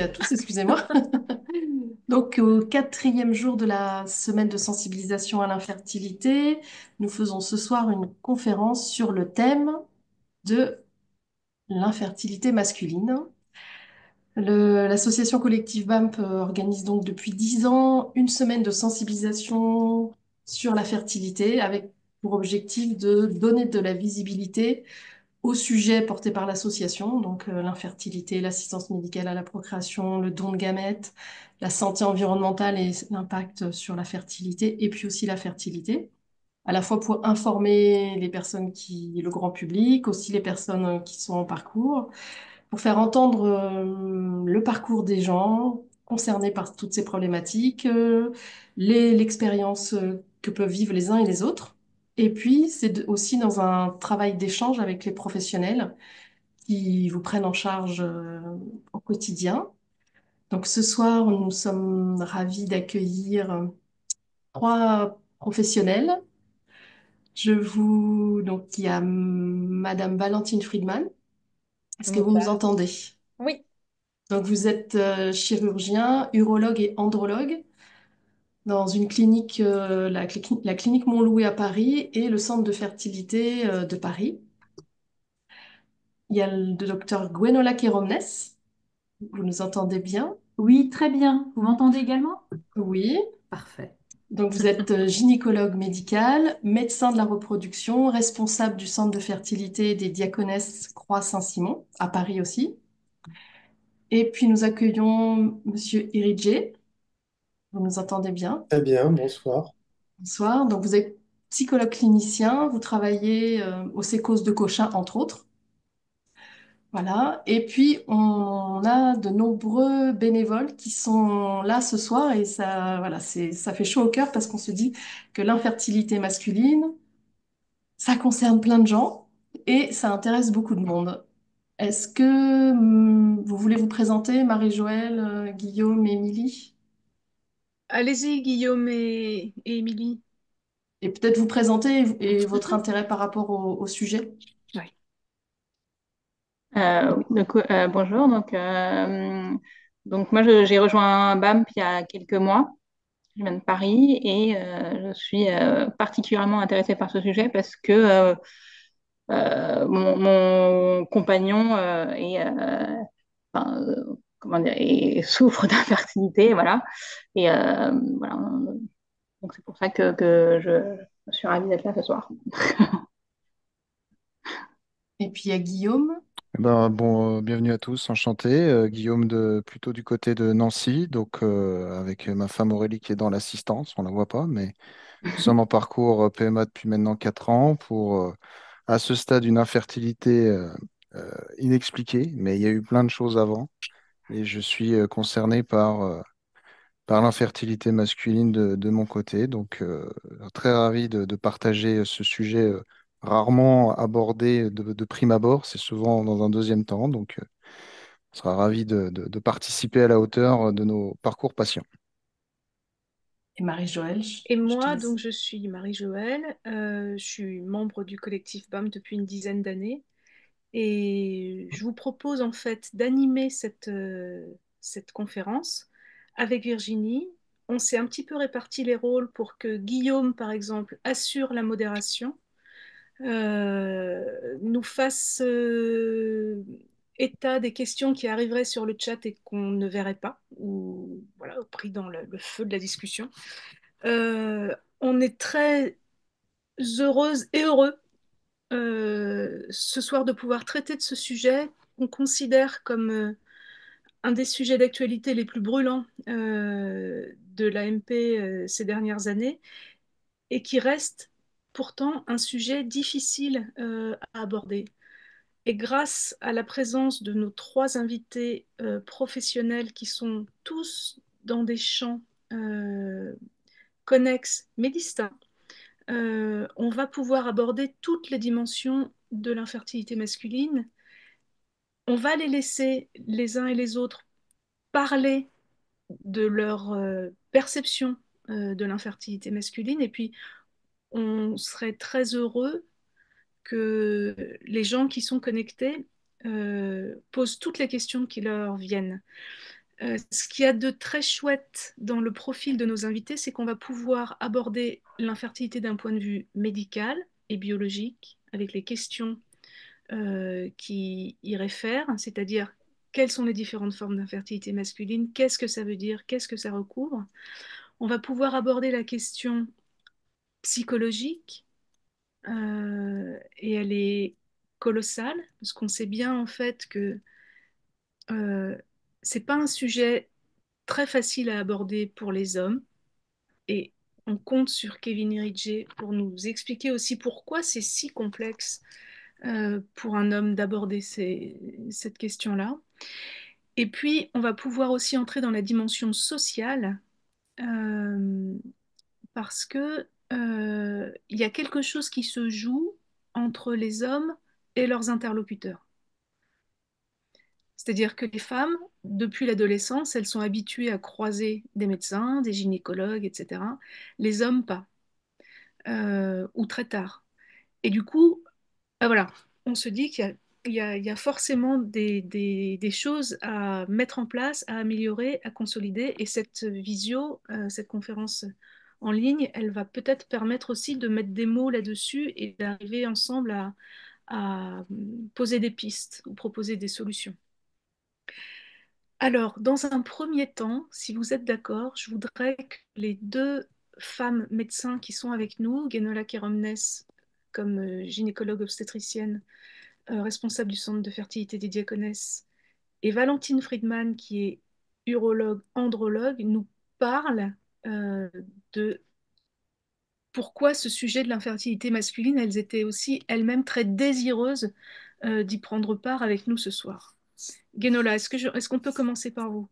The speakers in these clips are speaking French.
et à tous, excusez-moi. Donc, au quatrième jour de la semaine de sensibilisation à l'infertilité, nous faisons ce soir une conférence sur le thème de l'infertilité masculine. L'association collective BAMP organise donc depuis 10 ans une semaine de sensibilisation sur la fertilité avec pour objectif de donner de la visibilité aux sujets portés par l'association, donc l'infertilité, l'assistance médicale à la procréation, le don de gamètes, la santé environnementale et l'impact sur la fertilité, et puis aussi la fertilité, à la fois pour informer les personnes le grand public, aussi les personnes qui sont en parcours, pour faire entendre le parcours des gens concernés par toutes ces problématiques, l'expérience que peuvent vivre les uns et les autres. Et puis, aussi dans un travail d'échange avec les professionnels qui vous prennent en charge au quotidien. Donc ce soir, nous sommes ravis d'accueillir trois professionnels. Donc il y a Madame Valentine Friedman. Est-ce que vous nous Bonsoir. entendez? Oui, Donc vous êtes chirurgien, urologue et andrologue dans une clinique, la clinique Montlouis à Paris et le centre de fertilité de Paris. Il y a le docteur Gwenola Keromnes. Vous nous entendez bien? oui, très bien. Vous m'entendez également? Oui. Parfait. Donc, vous êtes gynécologue médical, médecin de la reproduction, responsable du centre de fertilité des Diaconesses Croix-Saint-Simon, à Paris aussi. Et puis, nous accueillons Monsieur Iridje. Vous nous entendez bien? Très bien, bonsoir. Bonsoir. Donc, vous êtes psychologue clinicien, vous travaillez au Sécos de Cochin, entre autres. Voilà. Et puis, on a de nombreux bénévoles qui sont là ce soir et ça, voilà, ça fait chaud au cœur parce qu'on se dit que l'infertilité masculine, ça concerne plein de gens et ça intéresse beaucoup de monde. Est-ce que vous voulez vous présenter, Marie-Joëlle, Guillaume et Émilie? Allez-y, Guillaume et Émilie. Et peut-être vous présenter et votre Mhm. intérêt par rapport au sujet. Ouais. Oui, bonjour. Donc moi, j'ai rejoint BAMP il y a quelques mois. Je viens de Paris et je suis particulièrement intéressée par ce sujet parce que mon compagnon enfin, comment dire, souffre d'infertilité, voilà. Et voilà, donc c'est pour ça que je suis ravie d'être là ce soir. Et puis il y a Guillaume. Bienvenue à tous, enchanté. Guillaume plutôt du côté de Nancy, donc avec ma femme Aurélie qui est dans l'assistance, on la voit pas, mais nous sommes en parcours PMA depuis maintenant 4 ans pour à ce stade une infertilité inexpliquée, mais il y a eu plein de choses avant et je suis concerné par l'infertilité masculine de mon côté. Donc, très ravi de partager ce sujet rarement abordé de prime abord. C'est souvent dans un deuxième temps. Donc, on sera ravi de participer à la hauteur de nos parcours patients. Et Marie-Joëlle, Et je te moi, laisse. donc, je suis Marie-Joëlle. Je suis membre du collectif BAM depuis une dizaine d'années. Et je vous propose en fait d'animer cette conférence avec Virginie. On s'est un petit peu réparti les rôles pour que Guillaume, par exemple, assure la modération, nous fasse état des questions qui arriveraient sur le chat et qu'on ne verrait pas, ou voilà, pris dans le feu de la discussion. On est très heureuse et heureux ce soir de pouvoir traiter de ce sujet qu'on considère comme un des sujets d'actualité les plus brûlants de l'AMP ces dernières années et qui reste pourtant un sujet difficile à aborder. Et grâce à la présence de nos trois invités professionnels qui sont tous dans des champs euh, connexes mais distincts, on va pouvoir aborder toutes les dimensions de l'infertilité masculine. On va les laisser les uns et les autres parler de leur perception de l'infertilité masculine et puis on serait très heureux que les gens qui sont connectés posent toutes les questions qui leur viennent. Ce qu'il y a de très chouette dans le profil de nos invités, c'est qu'on va pouvoir aborder l'infertilité d'un point de vue médical et biologique, avec les questions qui y réfèrent, c'est-à-dire quelles sont les différentes formes d'infertilité masculine, qu'est-ce que ça veut dire, qu'est-ce que ça recouvre. On va pouvoir aborder la question psychologique, et elle est colossale, parce qu'on sait bien en fait que euh, c'est pas un sujet très facile à aborder pour les hommes, et on compte sur Kevin Iridge pour nous expliquer aussi pourquoi c'est si complexe pour un homme d'aborder cette question-là. Et puis, on va pouvoir aussi entrer dans la dimension sociale, euh, parce que il y a quelque chose qui se joue entre les hommes et leurs interlocuteurs. C'est-à-dire que les femmes, depuis l'adolescence, elles sont habituées à croiser des médecins, des gynécologues, etc. Les hommes, pas, ou très tard. Et du coup, voilà, on se dit qu'il y a forcément des choses à mettre en place, à améliorer, à consolider. Et cette visio, cette conférence en ligne, elle va peut-être permettre aussi de mettre des mots là-dessus et d'arriver ensemble à poser des pistes ou proposer des solutions. Alors, dans un premier temps, si vous êtes d'accord, je voudrais que les deux femmes médecins qui sont avec nous, Guénola Keromnes comme gynécologue obstétricienne, responsable du centre de fertilité des Diaconesses, et Valentine Friedman, qui est urologue, andrologue, nous parlent de pourquoi ce sujet de l'infertilité masculine, elles étaient aussi elles-mêmes très désireuses d'y prendre part avec nous ce soir. Guénola, est-ce qu'on peut commencer par vous?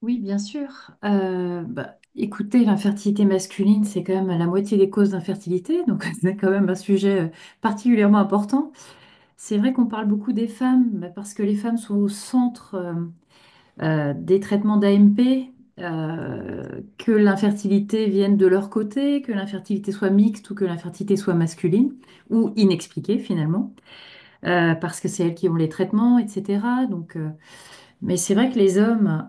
Oui, bien sûr. Écoutez, l'infertilité masculine, c'est quand même la moitié des causes d'infertilité, donc c'est quand même un sujet particulièrement important. C'est vrai qu'on parle beaucoup des femmes, parce que les femmes sont au centre des traitements d'AMP, que l'infertilité vienne de leur côté, que l'infertilité soit mixte ou que l'infertilité soit masculine, ou inexpliquée finalement, parce que c'est elles qui ont les traitements, etc. Mais c'est vrai que les hommes,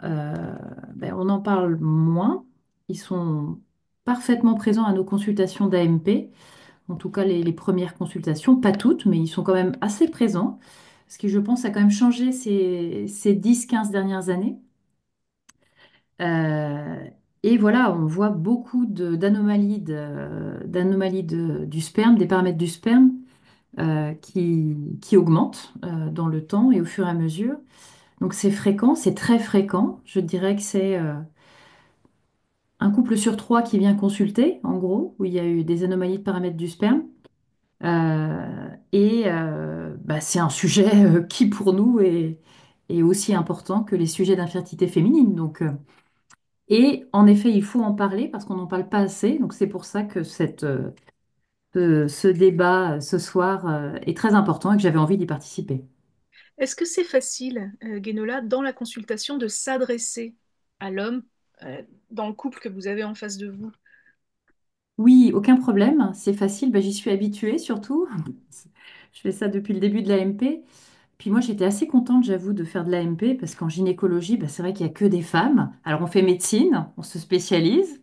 on en parle moins. Ils sont parfaitement présents à nos consultations d'AMP, en tout cas les premières consultations, pas toutes, mais ils sont quand même assez présents, ce qui, je pense, a quand même changé ces 10-15 dernières années. Euh, et voilà, on voit beaucoup d'anomalies du sperme, des paramètres du sperme qui augmentent dans le temps et au fur et à mesure. Donc c'est fréquent, c'est très fréquent. Je dirais que c'est un couple sur trois qui vient consulter, en gros, où il y a eu des anomalies de paramètres du sperme. C'est un sujet qui, pour nous, est aussi important que les sujets d'infertilité féminine. Et en effet, il faut en parler parce qu'on n'en parle pas assez. Donc c'est pour ça que ce débat ce soir est très important et que j'avais envie d'y participer. Est-ce que c'est facile, Guénola, dans la consultation, de s'adresser à l'homme dans le couple que vous avez en face de vous? Oui, aucun problème, c'est facile, j'y suis habituée surtout. Je fais ça depuis le début de l'AMP. Puis moi, j'étais assez contente, j'avoue, de faire de l'AMP parce qu'en gynécologie, c'est vrai qu'il n'y a que des femmes. Alors, on fait médecine, on se spécialise.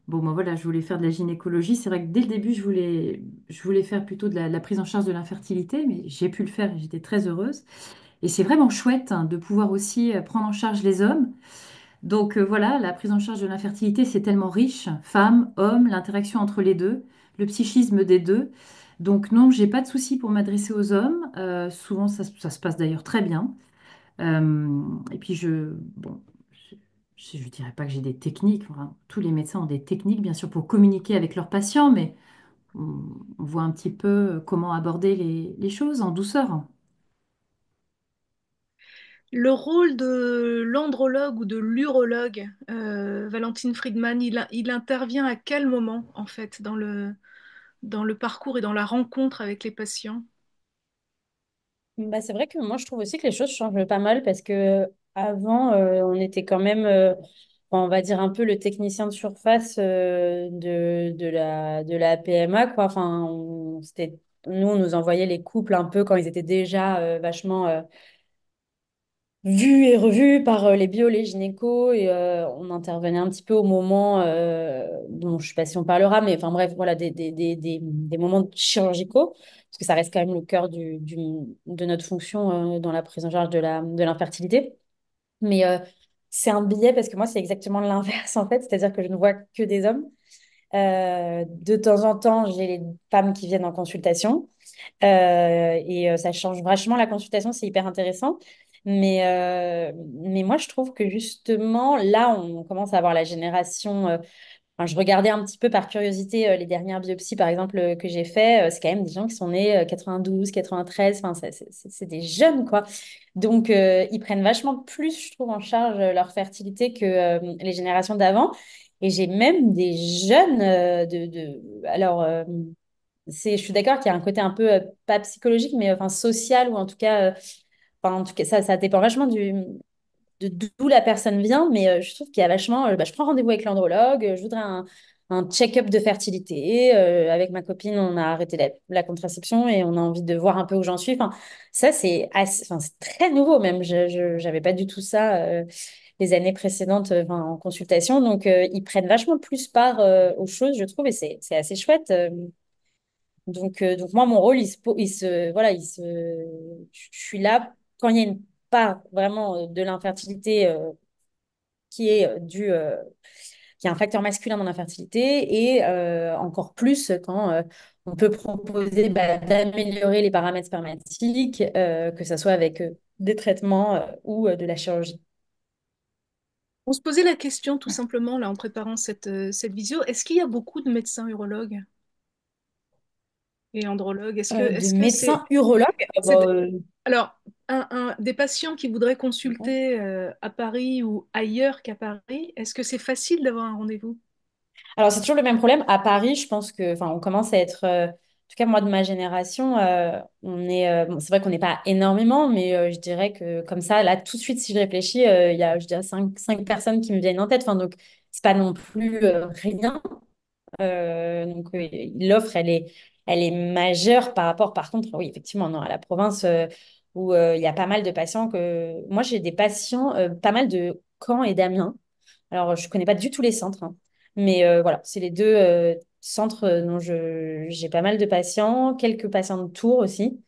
Bon, moi, voilà, je voulais faire de la gynécologie. C'est vrai que dès le début, je voulais faire plutôt de la prise en charge de l'infertilité, mais j'ai pu le faire et j'étais très heureuse. Et c'est vraiment chouette de pouvoir aussi prendre en charge les hommes. Voilà, la prise en charge de l'infertilité, c'est tellement riche, femmes, hommes, l'interaction entre les deux, le psychisme des deux. Donc non, j'ai pas de souci pour m'adresser aux hommes. Souvent, ça se passe d'ailleurs très bien. Et puis bon, je dirais pas que j'ai des techniques. Enfin, tous les médecins ont des techniques, bien sûr, pour communiquer avec leurs patients, mais on voit un petit peu comment aborder les choses en douceur. Le rôle de l'andrologue ou de l'urologue, Valentine Friedman, il intervient à quel moment, en fait, dans le parcours et dans la rencontre avec les patients? C'est vrai que moi, je trouve aussi que les choses changent pas mal parce que avant, on était quand même, on va dire un peu le technicien de surface de la PMA, quoi. Enfin, nous, on nous envoyait les couples un peu quand ils étaient déjà vachement vu et revu par les bios, les gynécos, et on intervenait un petit peu au moment dont je ne sais pas si on parlera, mais enfin bref, voilà, des moments chirurgicaux, parce que ça reste quand même le cœur de notre fonction dans la prise en charge de l'infertilité. Mais c'est un biais parce que moi, c'est exactement l'inverse en fait, c'est-à-dire que je ne vois que des hommes. De temps en temps, j'ai les femmes qui viennent en consultation. Ça change vachement la consultation, c'est hyper intéressant. Mais moi, je trouve que justement, là, on commence à avoir la génération. Enfin, je regardais un petit peu par curiosité les dernières biopsies, par exemple, que j'ai fait. C'est quand même des gens qui sont nés 92, 93. Enfin, c'est des jeunes, quoi. Donc, ils prennent vachement plus, je trouve, en charge leur fertilité que les générations d'avant. Et j'ai même des jeunes alors, je suis d'accord qu'il y a un côté un peu, pas psychologique, mais enfin social, ou en tout cas ça dépend vachement d'où la personne vient, mais je trouve qu'il y a vachement, je prends rendez-vous avec l'andrologue, je voudrais un check-up de fertilité. Avec ma copine, on a arrêté la contraception et on a envie de voir un peu où j'en suis. Enfin, ça, c'est très nouveau même. J'avais pas du tout ça les années précédentes enfin, en consultation. Donc, ils prennent vachement plus part aux choses, je trouve, et c'est assez chouette. Donc moi, mon rôle, voilà, je suis là quand il y a une part vraiment de l'infertilité qui est qui est un facteur masculin dans l'infertilité, et encore plus quand on peut proposer d'améliorer les paramètres spermatiques, que ce soit avec des traitements ou de la chirurgie. On se posait la question tout simplement là en préparant cette visio, est-ce qu'il y a beaucoup de médecins urologues et andrologues? De Est-ce que médecins urologues, c'est- alors des patients qui voudraient d'accord. consulter à Paris ou ailleurs qu'à Paris, est-ce que c'est facile d'avoir un rendez-vous? Alors, c'est toujours le même problème. À Paris, je pense que, enfin, on commence à être, en tout cas, moi, de ma génération, bon, c'est vrai qu'on n'est pas énormément, mais je dirais que comme ça, là, tout de suite, si je réfléchis, il y a, je dirais, cinq personnes qui me viennent en tête. Enfin, donc, c'est pas non plus rien. Donc, l'offre, elle est majeure par rapport, par contre, oui, effectivement, non, à la province, où il y a pas mal de patients que, moi, j'ai des patients, pas mal de Caen et d'Amiens. Alors, je connais pas du tout les centres, hein. Mais voilà, c'est les deux centres dont j'ai pas mal de patients, quelques patients de Tours aussi.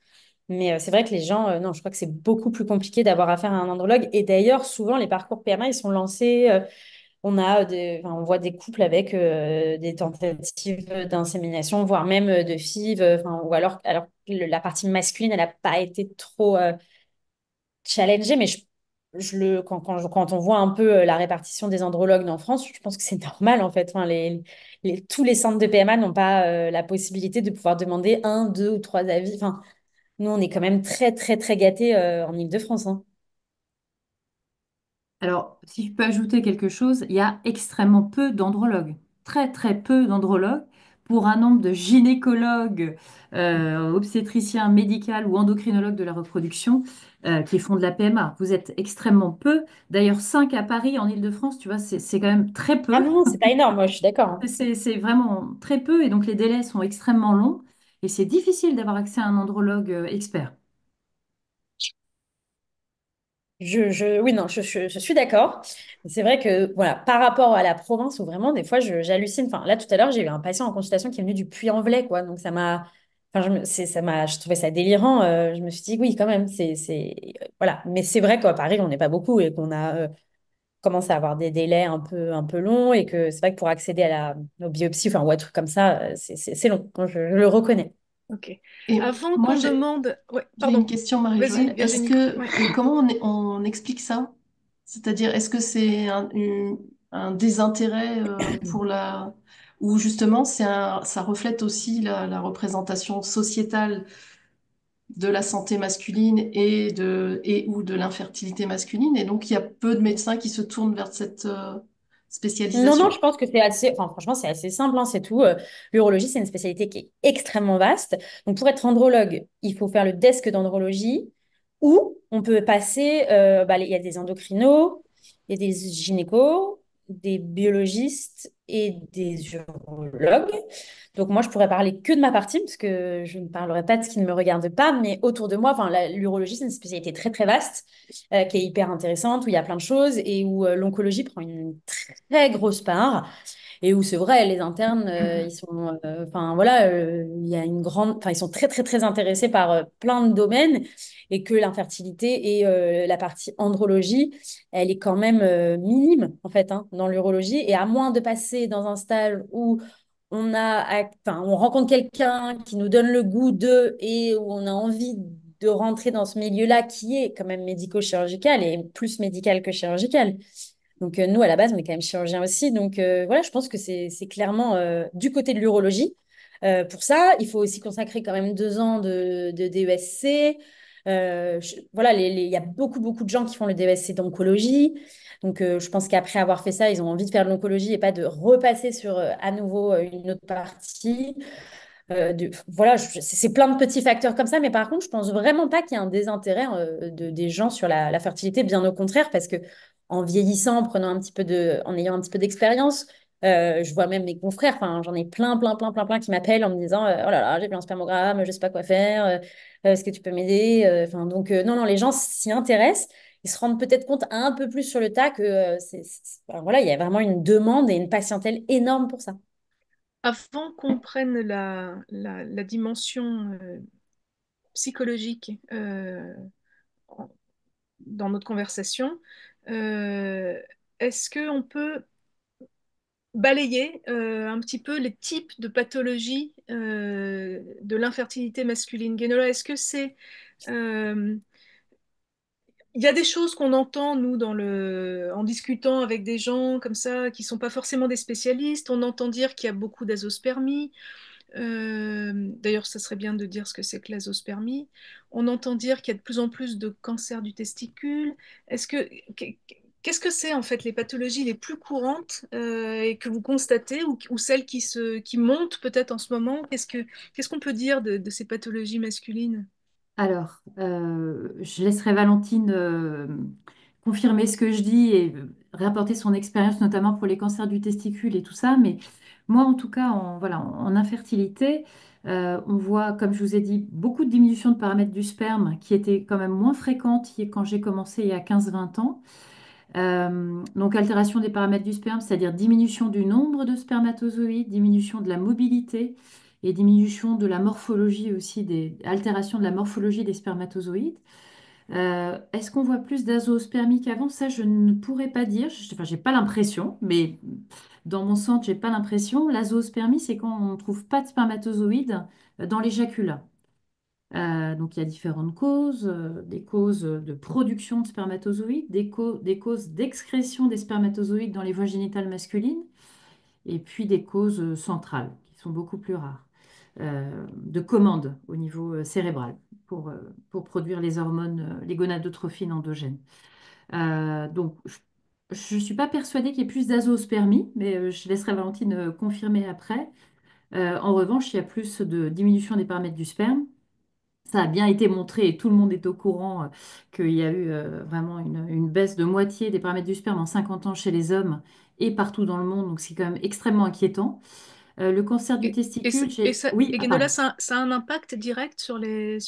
Mais c'est vrai que les gens, non, je crois que c'est beaucoup plus compliqué d'avoir affaire à un andrologue. Et d'ailleurs, souvent, les parcours PMA, ils sont lancés. On voit des couples avec des tentatives d'insémination, voire même de FIV. Ou alors que la partie masculine, elle n'a pas été trop challengée. Mais quand on voit un peu la répartition des andrologues en France, je pense que c'est normal en fait. Enfin, tous les centres de PMA n'ont pas la possibilité de pouvoir demander un, deux ou trois avis. Enfin, nous, on est quand même très, très, très gâtés en Île-de-France, hein. Alors, si je peux ajouter quelque chose, il y a extrêmement peu d'andrologues, très très peu d'andrologues pour un nombre de gynécologues, obstétriciens, médicales ou endocrinologues de la reproduction qui font de la PMA. Vous êtes extrêmement peu. D'ailleurs, 5 à Paris, en Île-de-France, tu vois, c'est quand même très Ah peu. non, c'est pas énorme, moi, je suis d'accord, hein. C'est vraiment très peu et donc les délais sont extrêmement longs et c'est difficile d'avoir accès à un andrologue expert. Oui, non, je suis d'accord. C'est vrai que, voilà, par rapport à la province où vraiment, des fois, j'hallucine. Enfin, là, tout à l'heure, j'ai eu un patient en consultation qui est venu du Puy-en-Velay, quoi. Donc, je trouvais ça délirant. Je me suis dit, oui, quand même, voilà. Mais c'est vrai qu'à Paris, on n'est pas beaucoup et qu'on a commencé à avoir des délais un peu longs, et que c'est vrai que pour accéder aux biopsies, enfin, ou à trucs comme ça, c'est long. Moi, je le reconnais. Ok. Et Avant moi, qu'on demande... Ouais, j'ai une pardon. question, Vas-y, Marie-Joëlle. Est-ce Virginie. que, Ouais. comment on explique ça? C'est-à-dire, est-ce que c'est un désintérêt ou justement, ça reflète aussi la représentation sociétale de la santé masculine et ou de l'infertilité masculine, et donc il y a peu de médecins qui se tournent vers cette Non, non, spécialisation. je pense que c'est assez, enfin, franchement, c'est assez simple, hein, c'est tout. L'urologie, c'est une spécialité qui est extrêmement vaste. Donc, pour être andrologue, il faut faire le desk d'andrologie, ou on peut passer, il y a des endocrinos, il y a des gynécos, des biologistes et des urologues. Donc moi, je pourrais parler que de ma partie, parce que je ne parlerai pas de ce qui ne me regarde pas, mais autour de moi, enfin, l'urologie, c'est une spécialité très, très vaste, qui est hyper intéressante, où il y a plein de choses, et où l'oncologie prend une très grosse part. Et où c'est vrai, les internes, ils sont, enfin voilà, il y a une grande, enfin ils sont très très très intéressés par plein de domaines et que l'infertilité et la partie andrologie, elle est quand même minime en fait hein, dans l'urologie et à moins de passer dans un stage où enfin on rencontre quelqu'un qui nous donne le goût d'eux et où on a envie de rentrer dans ce milieu-là qui est quand même médico-chirurgical et plus médical que chirurgical. Donc, nous, à la base, on est quand même chirurgien aussi. Donc, voilà, je pense que c'est clairement du côté de l'urologie. Pour ça, il faut aussi consacrer quand même 2 ans de DESC. Voilà, il y a beaucoup, beaucoup de gens qui font le DESC d'oncologie. Donc, je pense qu'après avoir fait ça, ils ont envie de faire de l'oncologie et pas de repasser sur à nouveau une autre partie. Voilà, c'est plein de petits facteurs comme ça, mais par contre, je pense vraiment pas qu'il y ait un désintérêt des gens sur la fertilité, bien au contraire, parce que en vieillissant, en ayant un petit peu d'expérience, je vois même mes confrères, enfin, j'en ai plein, plein, plein, plein, plein qui m'appellent en me disant, oh là là, j'ai fait un spermogramme, je sais pas quoi faire, est-ce que tu peux m'aider? Enfin, donc, non, non, les gens s'y intéressent. Ils se rendent peut-être compte un peu plus sur le tas que enfin, voilà, il y a vraiment une demande et une patientèle énorme pour ça. Avant qu'on prenne la dimension psychologique en- dans notre conversation, euh, est-ce qu'on peut balayer un petit peu les types de pathologies de l'infertilité masculine? Guénola, est-ce que c'est... euh, il y a des choses qu'on entend, nous, en discutant avec des gens comme ça, qui sont pas forcément des spécialistes. On entend dire qu'il y a beaucoup d'azospermie. D'ailleurs, ça serait bien de dire ce que c'est que l'azospermie. On entend dire qu'il y a de plus en plus de cancers du testicule. Est-ce que, qu'est-ce que c'est en fait les pathologies les plus courantes et que vous constatez ou celles qui montent peut-être en ce moment? Qu'est-ce qu'on peut dire de ces pathologies masculines? Alors, je laisserai Valentine confirmer ce que je dis et rapporter son expérience, notamment pour les cancers du testicule et tout ça. Mais moi, en tout cas, voilà, en infertilité, on voit, comme je vous ai dit, beaucoup de diminution de paramètres du sperme qui étaient quand même moins fréquentes quand j'ai commencé il y a 15-20 ans. Donc, altération des paramètres du sperme, c'est-à-dire diminution du nombre de spermatozoïdes, diminution de la mobilité et diminution de la morphologie aussi, altération de la morphologie des spermatozoïdes. Est-ce qu'on voit plus d'azoospermie qu'avant? Ça, je ne pourrais pas dire. Enfin, j'ai pas l'impression, mais dans mon centre, j'ai pas l'impression. L'azoospermie, c'est quand on ne trouve pas de spermatozoïdes dans l'éjaculat. Donc, il y a différentes causes, des causes de production de spermatozoïdes, des causes d'excrétion des spermatozoïdes dans les voies génitales masculines, et puis des causes centrales, qui sont beaucoup plus rares, de commande au niveau cérébral pour produire les hormones, les gonadotrophines endogènes. Donc, je ne suis pas persuadée qu'il y ait plus d'azoospermie, mais je laisserai Valentine confirmer après. En revanche, il y a plus de diminution des paramètres du sperme. Ça a bien été montré et tout le monde est au courant qu'il y a eu vraiment une baisse de moitié des paramètres du sperme en 50 ans chez les hommes et partout dans le monde. Donc c'est quand même extrêmement inquiétant. Le cancer du testicule, Oui, Et ah Guénola, pardon. ça a un impact direct sur les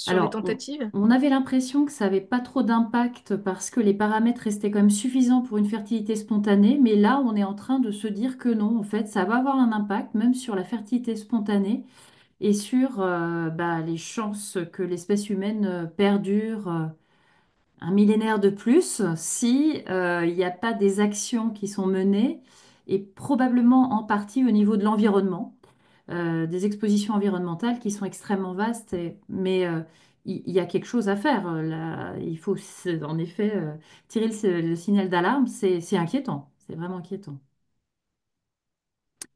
Alors, tentatives? on avait l'impression que ça n'avait pas trop d'impact parce que les paramètres restaient quand même suffisants pour une fertilité spontanée. Mais là, on est en train de se dire que non, en fait, ça va avoir un impact même sur la fertilité spontanée et sur les chances que l'espèce humaine perdure un millénaire de plus si il n'y a pas des actions qui sont menées et probablement en partie au niveau de l'environnement, des expositions environnementales qui sont extrêmement vastes, mais il y a quelque chose à faire. Là, il faut en effet tirer le signal d'alarme, c'est inquiétant, c'est vraiment inquiétant.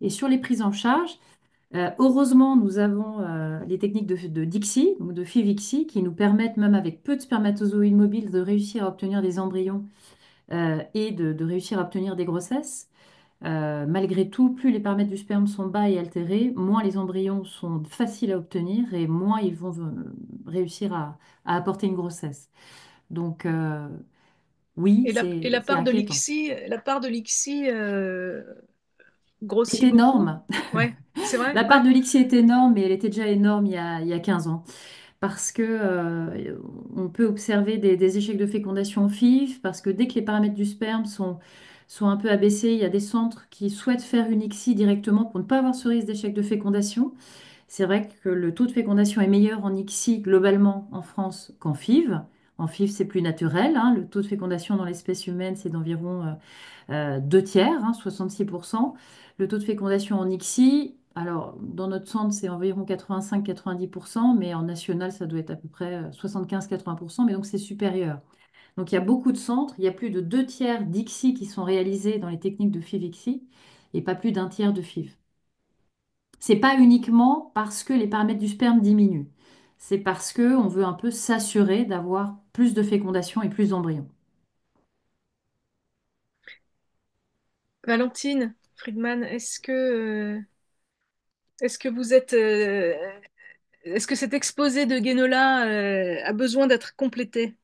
Et sur les prises en charge, heureusement, nous avons les techniques de Dixie, donc de FIV-ICSI, qui nous permettent, même avec peu de spermatozoïdes mobiles, de réussir à obtenir des embryons et de réussir à obtenir des grossesses. Malgré tout, plus les paramètres du sperme sont bas et altérés, moins les embryons sont faciles à obtenir et moins ils vont réussir à apporter une grossesse. Donc, Oui, Et la c'est part de inquiétant. l'ICSI, grossit C'est beaucoup. énorme. Ouais, c'est vrai, La part ouais. de l'ICSI est énorme, mais elle était déjà énorme il y a 15 ans. Parce que on peut observer des échecs de fécondation FIV, parce que dès que les paramètres du sperme sont un peu abaissés, il y a des centres qui souhaitent faire une ICSI directement pour ne pas avoir ce risque d'échec de fécondation. C'est vrai que le taux de fécondation est meilleur en ICSI globalement en France qu'en FIV. En FIV, c'est plus naturel, hein. Le taux de fécondation dans l'espèce humaine, c'est d'environ 2 tiers, hein, 66%. Le taux de fécondation en ICSI, alors dans notre centre, c'est environ 85-90%, mais en national, ça doit être à peu près 75-80%, mais donc c'est supérieur. Donc il y a beaucoup de centres, il y a plus de 2 tiers d'ICSI qui sont réalisés dans les techniques de FIV-ICSI et pas plus d'un tiers de FIV. C'est pas uniquement parce que les paramètres du sperme diminuent, c'est parce que on veut un peu s'assurer d'avoir plus de fécondation et plus d'embryons. Valentine Friedman, est-ce que est-ce que cet exposé de Guénola a besoin d'être complété?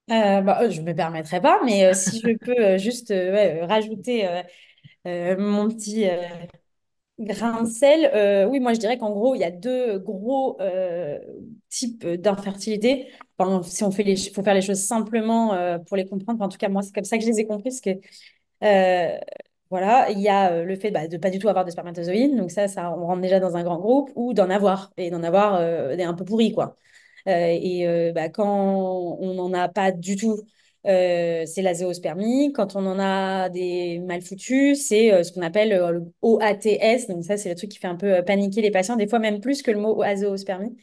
Je me permettrai pas, mais si je peux juste ouais, rajouter mon petit grain de sel, oui, moi je dirais qu'en gros, il y a deux gros types d'infertilité. Enfin, si on fait faut faire les choses simplement pour les comprendre. Enfin, en tout cas, moi, c'est comme ça que je les ai compris, parce que euh, voilà, il y a le fait bah, de pas du tout avoir de spermatozoïdes, donc ça, on rentre déjà dans un grand groupe, ou d'en avoir, et d'en avoir des un peu pourris, quoi. Bah, quand on n'en a pas du tout, c'est la zéospermie. Quand on en a des mal foutus, c'est ce qu'on appelle le OATS. Donc ça, c'est le truc qui fait un peu paniquer les patients, des fois même plus que le mot azéospermie.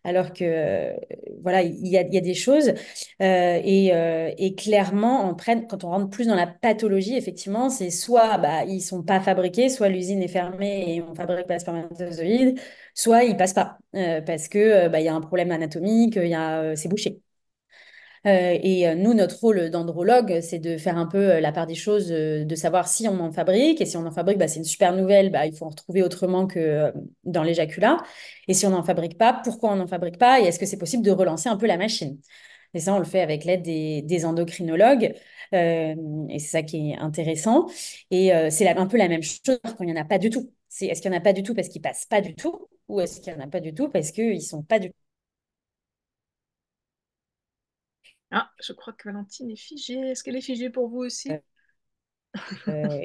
Alors que voilà, il y a des choses et clairement, quand on rentre plus dans la pathologie, effectivement, c'est soit bah, ils sont pas fabriqués, soit l'usine est fermée et on fabrique pas de spermatozoïdes, soit ils passent pas parce que bah, il y a un problème anatomique, c'est bouché. Nous, notre rôle d'andrologue, c'est de faire un peu la part des choses, de savoir si on en fabrique. Et si on en fabrique, bah, c'est une super nouvelle, bah, il faut en retrouver autrement que dans l'éjaculat. Et si on n'en fabrique pas, pourquoi on n'en fabrique pas? Et est-ce que c'est possible de relancer un peu la machine? Et ça, on le fait avec l'aide des endocrinologues. Euh, et c'est ça qui est intéressant. C'est un peu la même chose quand il n'y en a pas du tout. Est-ce qu'il n'y en a pas du tout parce qu'ils passent pas du tout? Ou est-ce qu'il n'y en a pas du tout parce qu'ils sont pas du tout? Ah, je crois que Valentine est figée. Est-ce qu'elle est figée pour vous aussi?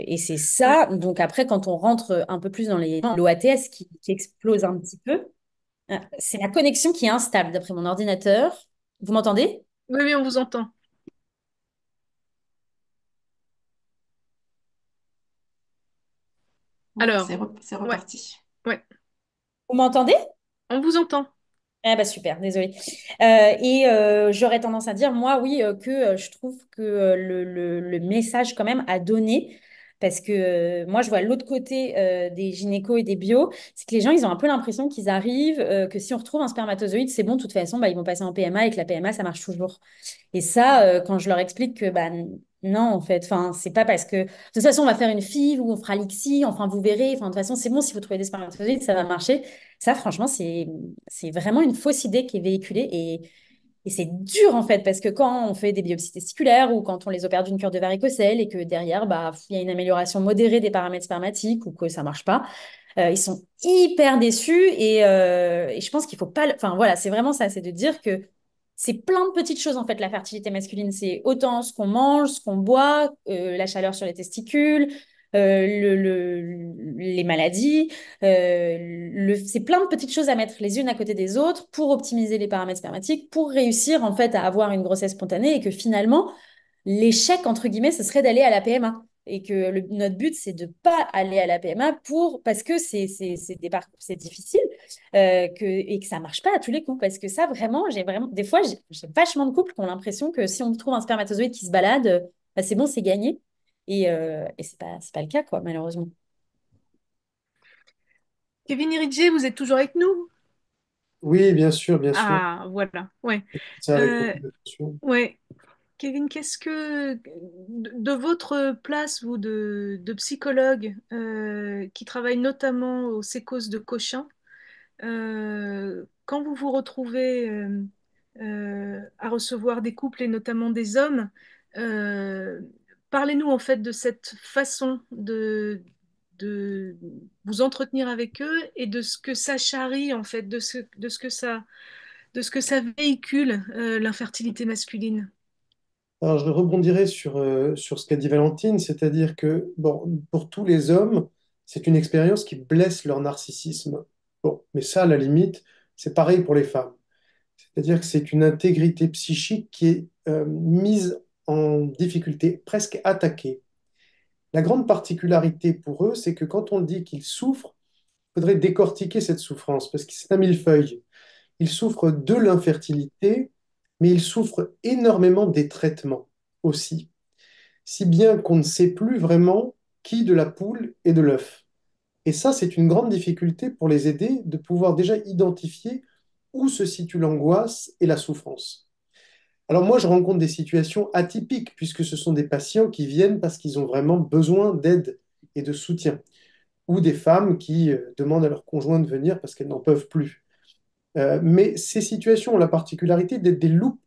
Et c'est Ouais. ça. Donc après, quand on rentre un peu plus dans l'OATS qui explose un petit peu, c'est la connexion qui est instable d'après mon ordinateur. Vous m'entendez? Oui, oui, on vous entend. Ouais, Alors, c'est ouais, reparti. ouais, Vous m'entendez? on vous entend. Ah bah super, désolée. J'aurais tendance à dire, moi, oui, que je trouve que le message quand même a donné, parce que moi, je vois l'autre côté des gynécos et des bios, c'est que les gens, ils ont un peu l'impression qu'ils arrivent, que si on retrouve un spermatozoïde, c'est bon, de toute façon, bah, ils vont passer en PMA et que la PMA, ça marche toujours. Et ça, quand je leur explique que bah, non, en fait, enfin, c'est pas parce que de toute façon, on va faire une FIV ou on fera l'ICSI, enfin, vous verrez, enfin, de toute façon, c'est bon, si vous trouvez des spermatozoïdes, ça va marcher. Ça, franchement, c'est vraiment une fausse idée qui est véhiculée et c'est dur, en fait, parce que quand on fait des biopsies testiculaires ou quand on les opère d'une cure de varicocèle et que derrière, bah, il y a une amélioration modérée des paramètres spermatiques ou que ça marche pas, ils sont hyper déçus et je pense qu'il faut pas. Enfin voilà, c'est vraiment ça, c'est de dire que c'est plein de petites choses en fait la fertilité masculine. C'est autant ce qu'on mange, ce qu'on boit, la chaleur sur les testicules, les maladies. C'est plein de petites choses à mettre les unes à côté des autres pour optimiser les paramètres spermatiques, pour réussir en fait à avoir une grossesse spontanée et que finalement l'échec, entre guillemets, ce serait d'aller à la PMA. Et que notre but, c'est de pas aller à la PMA parce que c'est des parcours, c'est difficile et que ça marche pas à tous les coups. Parce que ça, vraiment, des fois, j'ai vachement de couples qui ont l'impression que si on trouve un spermatozoïde qui se balade, bah, c'est bon, c'est gagné. Et c'est pas le cas, quoi, malheureusement. Kevin Iridje, vous êtes toujours avec nous? Oui, bien sûr, bien sûr. Ah, voilà, ouais. C'est avec Euh, beaucoup d'attention. ouais. Kevin, de votre place, vous, de psychologue qui travaille notamment aux sécos de Cochin, quand vous vous retrouvez à recevoir des couples et notamment des hommes, Euh, Parlez-nous en fait de cette façon de vous entretenir avec eux et de ce que ça charrie en fait, de ce que ça véhicule, l'infertilité masculine. Alors, je rebondirai sur ce qu'a dit Valentine, c'est-à-dire que, bon, pour tous les hommes, c'est une expérience qui blesse leur narcissisme. Bon, mais ça, à la limite, c'est pareil pour les femmes. C'est-à-dire que c'est une intégrité psychique qui est mise en difficulté, presque attaquée. La grande particularité pour eux, c'est que quand on dit qu'ils souffrent, il faudrait décortiquer cette souffrance, parce que c'est un millefeuille. Ils souffrent de l'infertilité, mais ils souffrent énormément des traitements aussi, si bien qu'on ne sait plus vraiment qui de la poule et de l'œuf. Et ça, c'est une grande difficulté pour les aider de pouvoir déjà identifier où se situe l'angoisse et la souffrance. Alors moi, je rencontre des situations atypiques, puisque ce sont des patients qui viennent parce qu'ils ont vraiment besoin d'aide et de soutien, ou des femmes qui demandent à leur conjoint de venir parce qu'elles n'en peuvent plus. Mais ces situations ont la particularité d'être des loupes,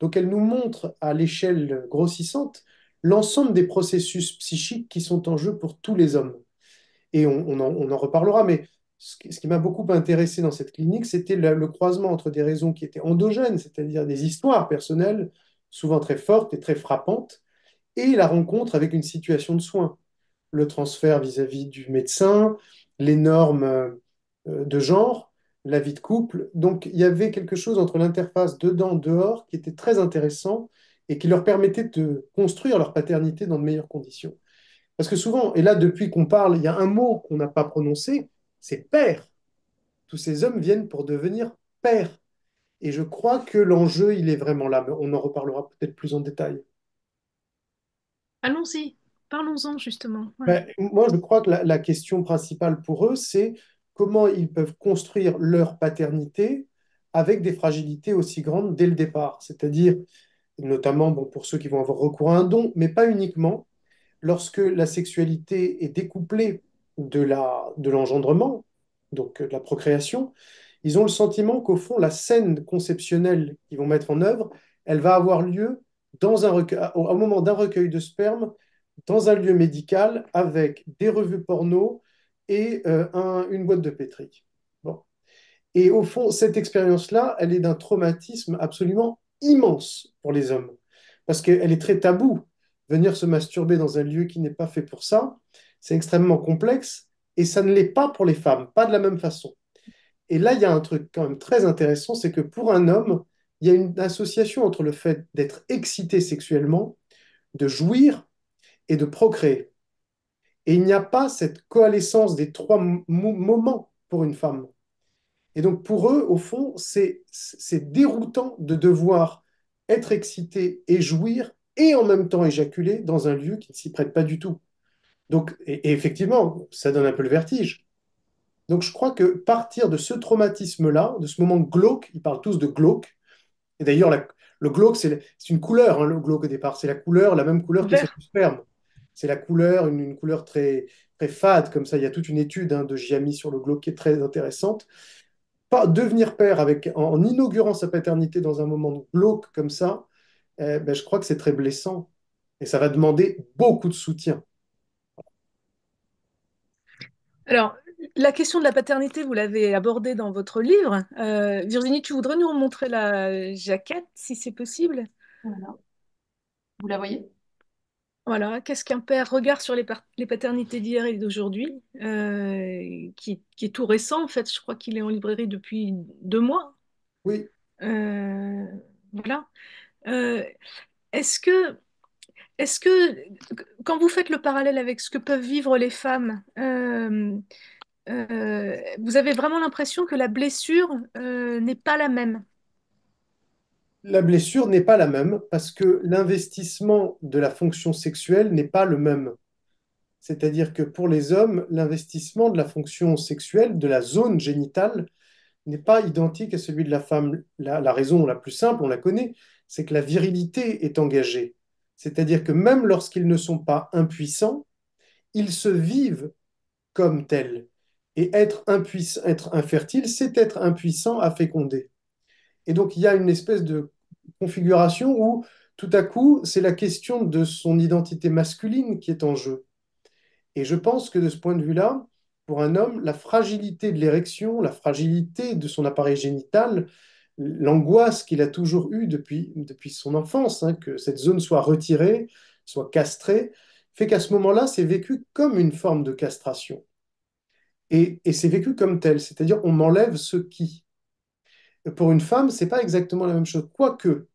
donc elles nous montrent à l'échelle grossissante l'ensemble des processus psychiques qui sont en jeu pour tous les hommes. Et on en reparlera, mais ce qui m'a beaucoup intéressé dans cette clinique, c'était le croisement entre des raisons qui étaient endogènes, c'est-à-dire des histoires personnelles, souvent très fortes et très frappantes, et la rencontre avec une situation de soins, le transfert vis-à-vis du médecin, les normes de genre, la vie de couple. Donc il y avait quelque chose entre l'interface dedans-dehors qui était très intéressant et qui leur permettait de construire leur paternité dans de meilleures conditions. Parce que souvent, et là depuis qu'on parle, il y a un mot qu'on n'a pas prononcé, c'est père. Tous ces hommes viennent pour devenir père. Et je crois que l'enjeu, il est vraiment là. Mais on en reparlera peut-être plus en détail. Allons-y, parlons-en justement. Ouais. Ben, moi, je crois que la question principale pour eux, c'est comment ils peuvent construire leur paternité avec des fragilités aussi grandes dès le départ. C'est-à-dire, notamment bon, pour ceux qui vont avoir recours à un don, mais pas uniquement, lorsque la sexualité est découplée de l'engendrement, donc de la procréation, ils ont le sentiment qu'au fond, la scène conceptionnelle qu'ils vont mettre en œuvre, elle va avoir lieu au moment d'un recueil de sperme dans un lieu médical avec des revues porno et une boîte de pétri. Bon. Et au fond, cette expérience-là, elle est d'un traumatisme absolument immense pour les hommes, parce qu'elle est très taboue. Venir se masturber dans un lieu qui n'est pas fait pour ça, c'est extrêmement complexe, et ça ne l'est pas pour les femmes, pas de la même façon. Et là, il y a un truc quand même très intéressant, c'est que pour un homme, il y a une association entre le fait d'être excité sexuellement, de jouir et de procréer. Et il n'y a pas cette coalescence des trois moments pour une femme. Et donc pour eux, au fond, c'est déroutant de devoir être excité et jouir et en même temps éjaculer dans un lieu qui ne s'y prête pas du tout. Donc, et effectivement, ça donne un peu le vertige. Donc je crois que partir de ce traumatisme-là, de ce moment glauque, ils parlent tous de glauque, et d'ailleurs le glauque, c'est une couleur, hein, le glauque au départ, c'est la couleur, la même couleur que c'est Vert. le sperme. C'est la couleur, une couleur très, très fade, comme ça. Il y a toute une étude de Giamy sur le glauque qui est très intéressante. Pas devenir père en inaugurant sa paternité dans un moment glauque comme ça, ben, je crois que c'est très blessant et ça va demander beaucoup de soutien. Alors, la question de la paternité, vous l'avez abordée dans votre livre. Virginie, tu voudrais nous montrer la jaquette, si c'est possible? Voilà. Vous la voyez? Voilà, qu'est-ce qu'un père regarde sur les paternités d'hier et d'aujourd'hui, qui est tout récent en fait. Je crois qu'il est en librairie depuis 2 mois. Oui, Euh, voilà. Euh, est-ce que, est-ce que, quand vous faites le parallèle avec ce que peuvent vivre les femmes, vous avez vraiment l'impression que la blessure, n'est pas la même? la blessure n'est pas la même parce que l'investissement de la fonction sexuelle n'est pas le même. C'est-à-dire que pour les hommes, l'investissement de la fonction sexuelle, de la zone génitale, n'est pas identique à celui de la femme. La raison la plus simple, on la connaît, c'est que la virilité est engagée. C'est-à-dire que même lorsqu'ils ne sont pas impuissants, ils se vivent comme tels. Et être infertile, c'est être impuissant à féconder. Et donc il y a une espèce de configuration où tout à coup, c'est la question de son identité masculine qui est en jeu. Et je pense que de ce point de vue-là, pour un homme, la fragilité de l'érection, la fragilité de son appareil génital, l'angoisse qu'il a toujours eue depuis son enfance, hein, que cette zone soit retirée, soit castrée, fait qu'à ce moment-là, c'est vécu comme une forme de castration. Et c'est vécu comme tel, c'est-à-dire on m'enlève ce qui. Pour une femme, c'est pas exactement la même chose, quoique.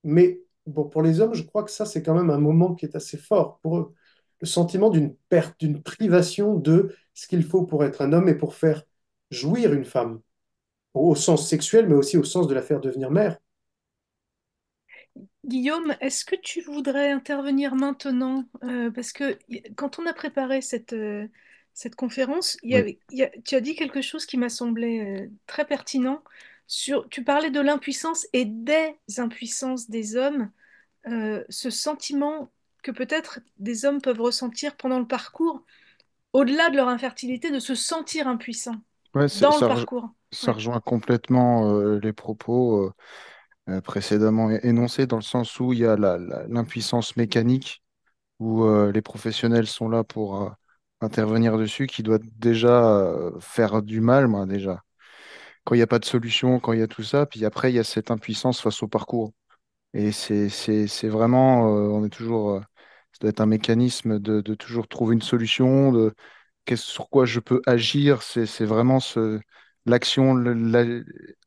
Mais bon, pour les hommes, je crois que ça, c'est quand même un moment qui est assez fort pour eux. Le sentiment d'une perte, d'une privation de ce qu'il faut pour être un homme et pour faire jouir une femme, au sens sexuel, mais aussi au sens de la faire devenir mère. Guillaume, est-ce que tu voudrais intervenir maintenant? Parce que quand on a préparé cette conférence, Oui, tu as dit quelque chose qui m'a semblé très pertinent. Tu parlais de l'impuissance et des impuissances des hommes, ce sentiment que peut-être des hommes peuvent ressentir pendant le parcours, au-delà de leur infertilité, de se sentir impuissants ouais, dans le parcours. ça Ouais. rejoint complètement les propos précédemment énoncés, dans le sens où il y a l'impuissance mécanique, où les professionnels sont là pour intervenir dessus, qui doit déjà faire du mal, moi, déjà. Quand il n'y a pas de solution, quand il y a tout ça, puis après, il y a cette impuissance face au parcours. Et c'est vraiment, on est toujours, ça doit être un mécanisme de toujours trouver une solution, sur quoi je peux agir. C'est vraiment l'action,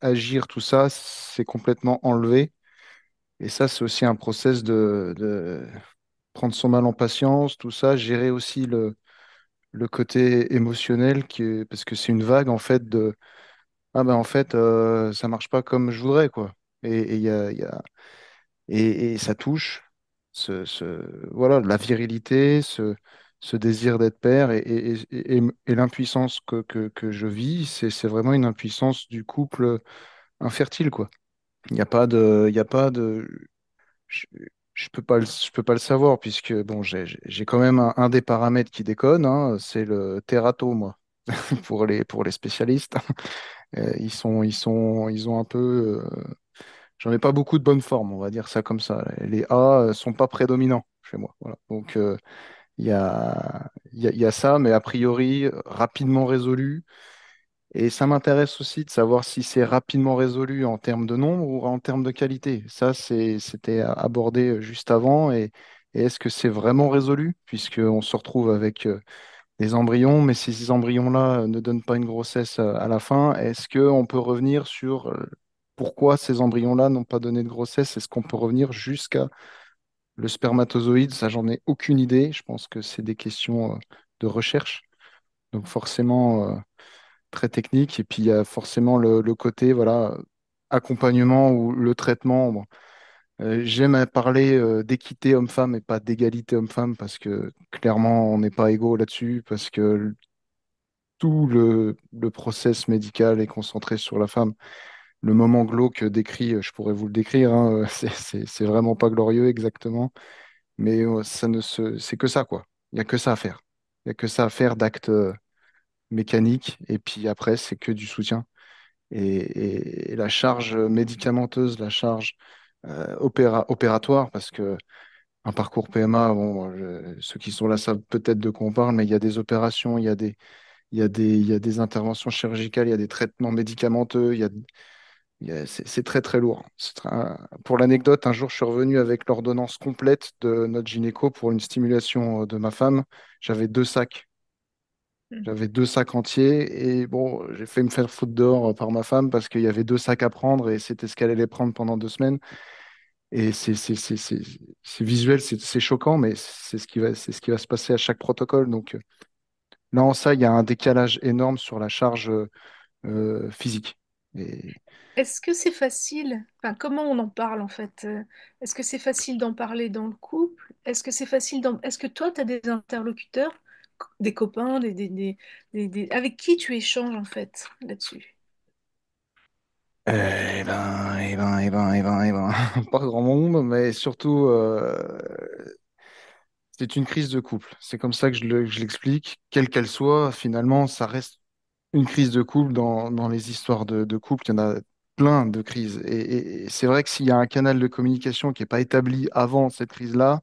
agir, tout ça, c'est complètement enlevé. Et ça, c'est aussi un process de prendre son mal en patience, tout ça, gérer aussi le côté émotionnel, parce que c'est une vague, en fait, ah ben, en fait, ça marche pas comme je voudrais, quoi. Et, il y a et ça touche voilà, la virilité, ce désir d'être père et l'impuissance que je vis, c'est vraiment une impuissance du couple infertile, quoi. Il y a pas de, je, je peux pas le savoir puisque bon, j'ai quand même un des paramètres qui déconne, hein, c'est le terrato, moi, pour les spécialistes. Ils ont un peu, j'en ai pas beaucoup de bonne forme, on va dire ça comme ça. Les A sont pas prédominants chez moi. Voilà. Donc, il y a ça, mais a priori, rapidement résolu. Et ça m'intéresse aussi de savoir si c'est rapidement résolu en termes de nombre ou en termes de qualité. Ça, c'était abordé juste avant. Et est-ce que c'est vraiment résolu? Puisqu'on se retrouve avec des embryons, mais si ces embryons-là ne donnent pas une grossesse à la fin, est-ce qu'on peut revenir sur pourquoi ces embryons-là n'ont pas donné de grossesse? Est-ce qu'on peut revenir jusqu'à le spermatozoïde? Ça, j'en ai aucune idée. Je pense que c'est des questions de recherche, donc forcément très technique. Et puis il y a forcément le côté voilà, accompagnement ou le traitement. Bon, j'aime à parler d'équité homme-femme et pas d'égalité homme-femme parce que clairement, on n'est pas égaux là-dessus, parce que tout le process médical est concentré sur la femme. Le moment glauque décrit, je pourrais vous le décrire, hein, c'est vraiment pas glorieux exactement, mais c'est que ça, quoi. Il n'y a que ça à faire. Il n'y a que ça à faire d'actes mécaniques, et puis après, c'est que du soutien. Et la charge médicamenteuse, la charge opératoire, parce que un parcours PMA, bon, ceux qui sont là savent peut-être de quoi on parle, mais il y a des opérations, il y a des interventions chirurgicales, il y a des traitements médicamenteux, c'est très très lourd. Pour l'anecdote, un jour, je suis revenu avec l'ordonnance complète de notre gynéco pour une stimulation de ma femme. J'avais deux sacs. J'avais deux sacs entiers et bon, j'ai fait me faire foutre dehors par ma femme parce qu'il y avait deux sacs à prendre et c'était ce qu'elle allait prendre pendant 2 semaines. Et c'est visuel, c'est choquant, mais c'est ce qui va se passer à chaque protocole. Donc là, en ça, il y a un décalage énorme sur la charge physique. Et Est-ce que c'est facile? Enfin, comment on en parle en fait? Est-ce que c'est facile d'en parler dans le couple? Est-ce que c'est facile Est-ce que toi, tu as des interlocuteurs, des copains, avec qui tu échanges en fait là-dessus? pas grand monde, mais surtout, c'est une crise de couple. C'est comme ça que je l'explique. Quelle qu'elle soit, finalement, ça reste une crise de couple dans les histoires de couple. Il y en a plein de crises. Et c'est vrai que s'il y a un canal de communication qui n'est pas établi avant cette crise-là,